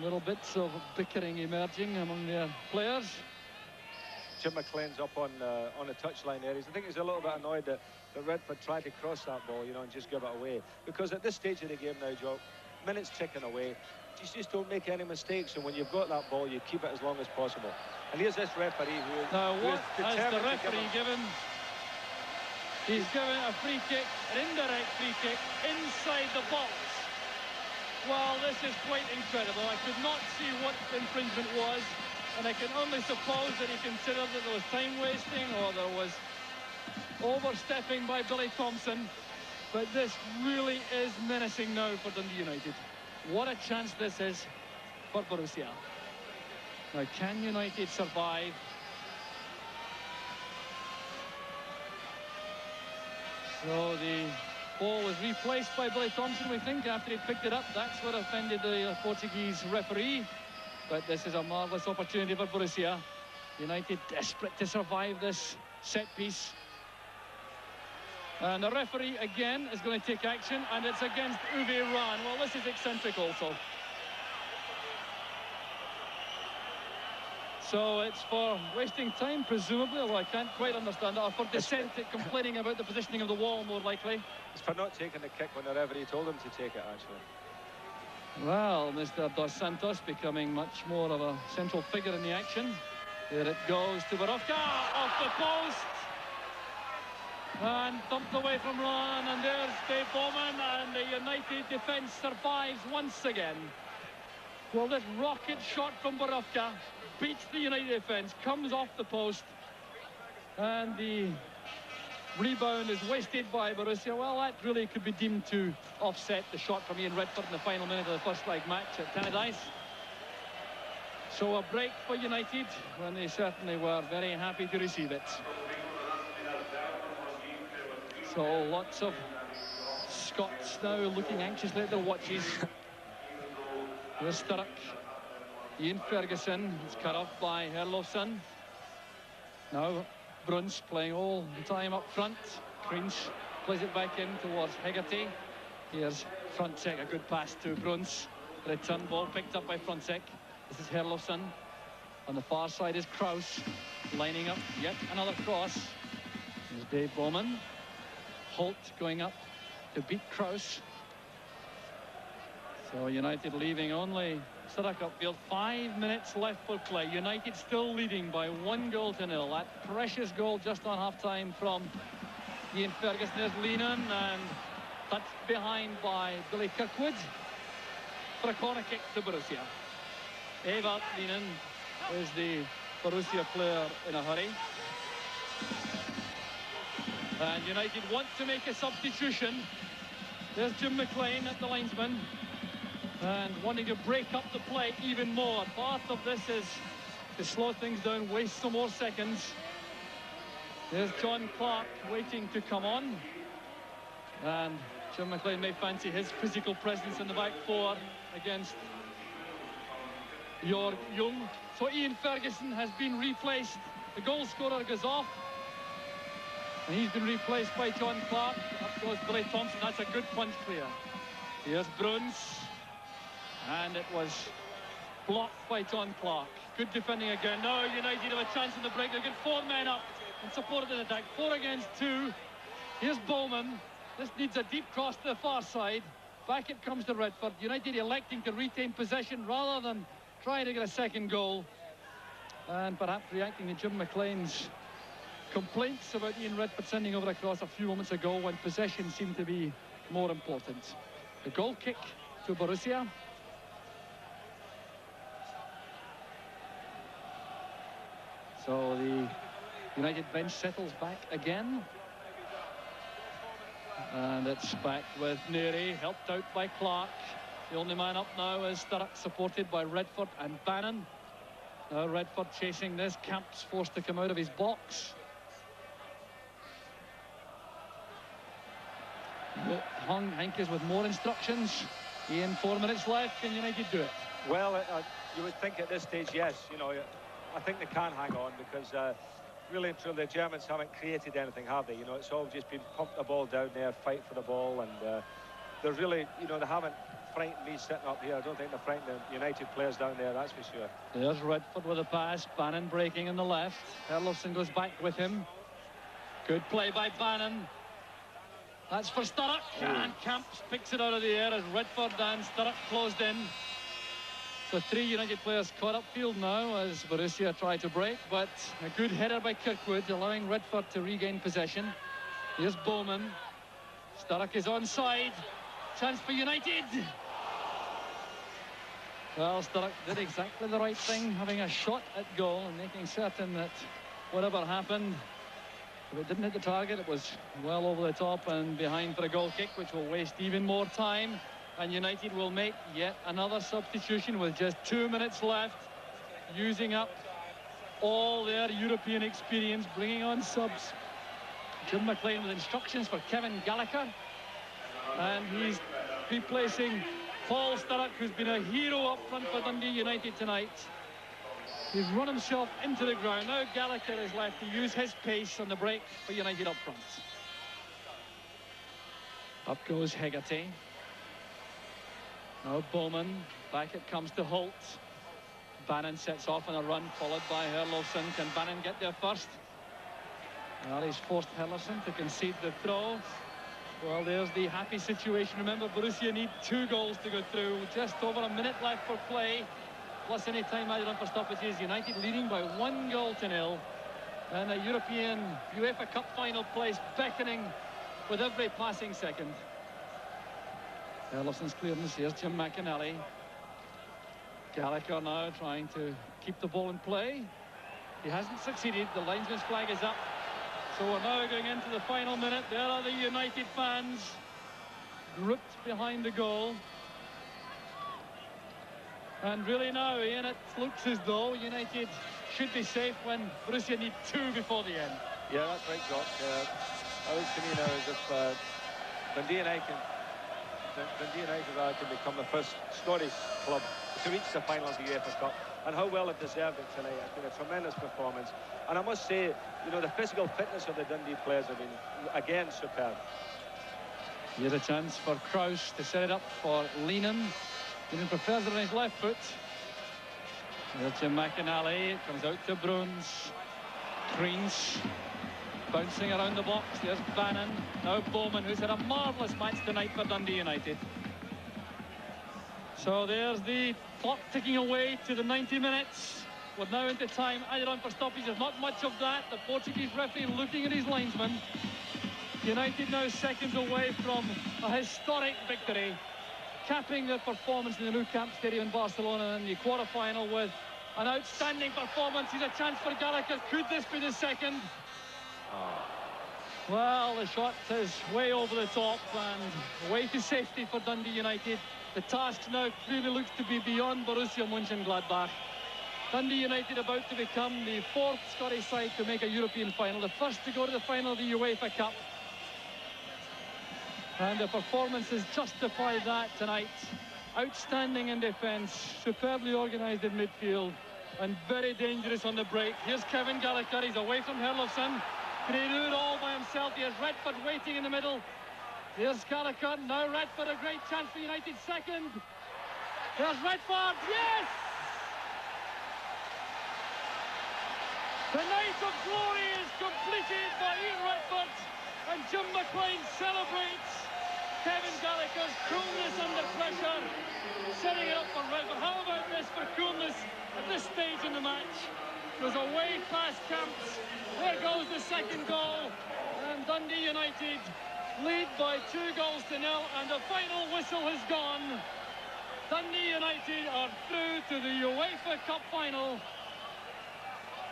Little bits of bickering emerging among their players. Jim McLean's up on the touchline there. I think he's a little bit annoyed that Redford tried to cross that ball, you know, and just give it away. Because at this stage of the game now, Joe, minutes ticking away, you just don't make any mistakes. And when you've got that ball, you keep it as long as possible. And here's this referee who now what has the determined referee given? He's given a free kick, an indirect free kick, inside the box. Well, this is quite incredible. I could not see what the infringement was, and I can only suppose that he considered that there was time wasting or there was overstepping by Billy Thompson. But this really is menacing now for Dundee United. What a chance this is for Borussia. Now, can United survive? So the ball was replaced by Billy Thompson, we think, after he picked it up. That's what offended the Portuguese referee. But this is a marvellous opportunity for Borussia. United desperate to survive this set piece. And the referee again is going to take action, and it's against Uwe Rahn. Well, this is eccentric also. So it's for wasting time, presumably, although I can't quite understand it, or for dissent, complaining about the positioning of the wall, more likely. It's for not taking the kick when the referee told him to take it, actually. Well, Mr. Dos Santos becoming much more of a central figure in the action. Here it goes to Borussia, off the post. And dumped away from Rahn, and there's Dave Bowman, and the United defence survives once again. Well, this rocket shot from Borussia beats the United defence, comes off the post, and the rebound is wasted by Borussia. Well, that really could be deemed to offset the shot from Ian Redford in the final minute of the first leg match at Tannadice. So a break for United, when they certainly were very happy to receive it. So lots of Scots now looking anxiously at their watches. Here's Sturrock. Ian Ferguson is cut off by Herlofsson. Now Bruns playing all the time up front. Cringe plays it back in towards Hegarty. Here's Frontsek, a good pass to Bruns. Return ball picked up by Frontsek. This is Herlofsson. On the far side is Kraus, lining up yet another cross. There's Dave Bowman. Holt going up to beat Kraus. So United leaving only Sturrock upfield. 5 minutes left for play. United still leading by 1-0. That precious goal just on half-time from Ian Ferguson. There's Leenan, and touched behind by Billy Kirkwood for a corner kick to Borussia. Evert Leenan is the Borussia player in a hurry. And United want to make a substitution. There's Jim McLean at the linesman, and wanting to break up the play even more. Part of this is to slow things down, waste some more seconds. There's John Clark waiting to come on, and Jim McLean may fancy his physical presence in the back four against Jörg Jung. So Ian Ferguson has been replaced. The goal scorer goes off, and he's been replaced by John Clark. Up goes Billy Thompson. That's a good punch clear. Here's Bruns, and it was blocked by John Clark. Good defending again. Now United have a chance in the break. They've got 4 men up and supported in attack. 4 against 2. Here's Bowman. This needs a deep cross to the far side. Back it comes to Redford. United electing to retain possession rather than trying to get a second goal. And perhaps reacting to Jim McLean's complaints about Ian Redford sending over a cross a few moments ago when possession seemed to be more important. The goal kick to Borussia. So the United bench settles back again. And it's back with Neary, helped out by Clark. The only man up now is Sturrock, supported by Redford and Bannon. Now Redford chasing this. Camp's forced to come out of his box. Hung Heynckes with more instructions. Ian, 4 minutes left. Can United do it? Well, you would think at this stage, yes. You know, I think they can hang on because really and truly the Germans haven't created anything, have they? You know, it's all just been pump the ball down there, fight for the ball, and they're really, you know, they haven't frightened me sitting up here. I don't think they're frightened the United players down there, that's for sure. There's Redford with a pass. Bannon breaking in the left. Herlofsson goes back with him. Good play by Bannon. That's for Sturrock. And Camps picks it out of the air as Redford and Sturrock closed in. So 3 United players caught up field now as Borussia try to break, but a good header by Kirkwood, allowing Redford to regain possession. Here's Bowman. Sturrock is onside. Chance for United. Well, Sturrock did exactly the right thing, having a shot at goal and making certain that whatever happened, if it didn't hit the target, it was well over the top and behind for a goal kick, which will waste even more time. And United will make yet another substitution with just 2 minutes left, using up all their European experience, bringing on subs. Jim McLean with instructions for Kevin Gallagher. And he's replacing Paul Sturrock, who's been a hero up front for Dundee United tonight. He's run himself into the ground. Now Gallagher is left to use his pace on the break for United up front. Up goes Hegarty. Now Bowman. Back it comes to Holt. Bannon sets off on a run, followed by Herlofsson. Can Bannon get there first? Well, he's forced Herlofsson to concede the throw. Well, there's the happy situation. Remember, Borussia need 2 goals to go through. Just over a minute left for play, plus any time added on for stoppages. United leading by 1-0. And a European UEFA Cup final place beckoning with every passing second. Herlofsson's clearance. Here's Jim McInally. Gallagher now trying to keep the ball in play. He hasn't succeeded. The linesman's flag is up. So we're now going into the final minute. There are the United fans grouped behind the goal. And really now, Ian, it looks as though United should be safe when Borussia need 2 before the end. Yeah, that's right, Jock. It looks to me now as if Dundee United can become the first Scottish club to reach the final of the UEFA Cup. And how well it deserved it tonight. It's been a tremendous performance. And I must say, you know, the physical fitness of the Dundee players have been, again, superb. Here's a chance for Kraus to set it up for Leenan. Leenan prefers it on his left foot. There's Jim McInally. It comes out to Bruns. Kreens bouncing around the box. There's Bannon. Now Bowman, who's had a marvellous match tonight for Dundee United. So there's the clock ticking away to the 90 minutes. We're now into time added on for stoppage. There's not much of that. The Portuguese referee looking at his linesman. United now seconds away from a historic victory, capping their performance in the Nou Camp Stadium in Barcelona in the quarter-final with an outstanding performance. Here's a chance for Gallagher. Could this be the second? Well, the shot is way over the top and way to safety for Dundee United. The task now clearly looks to be beyond Borussia Mönchengladbach. Dundee United about to become the 4th Scottish side to make a European final, the first to go to the final of the UEFA Cup. And the performances justify that tonight. Outstanding in defence, superbly organised in midfield, and very dangerous on the break. Here's Kevin Gallagher. He's away from Herlofsson. Can he do it all by himself? Here's Redford waiting in the middle. Here's Gallagher. Now Redford, a great chance for United second. There's Redford. Yes! The night of glory is completed by Ian Redford, and Jim McLean celebrates Kevin Gallagher's coolness under pressure, setting it up for Redford. How about this for coolness at this stage in the match? Goes away past Camps. There goes the second goal, and Dundee United lead by 2-0, and the final whistle has gone. Dundee United are through to the UEFA Cup final,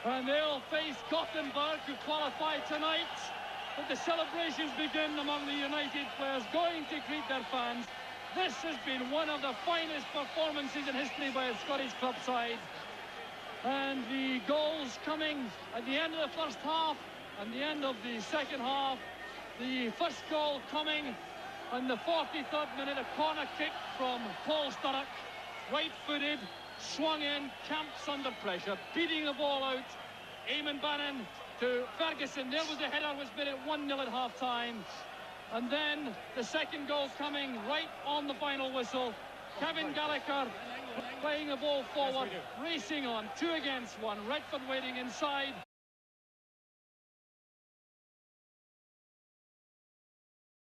and they'll face Gothenburg, who qualify tonight. But the celebrations begin among the United players going to greet their fans. This has been one of the finest performances in history by a Scottish club side. And the goals coming at the end of the first half and the end of the second half. The first goal coming on the 43rd minute, a corner kick from Paul Sturrock, right-footed, swung in, Camps under pressure, beating the ball out. Eamon Bannon to Ferguson. There was the header, which made it 1-0 at half-time. And then the second goal coming right on the final whistle. Kevin Gallagher playing the ball forward, racing on, 2 against 1. Redford waiting inside.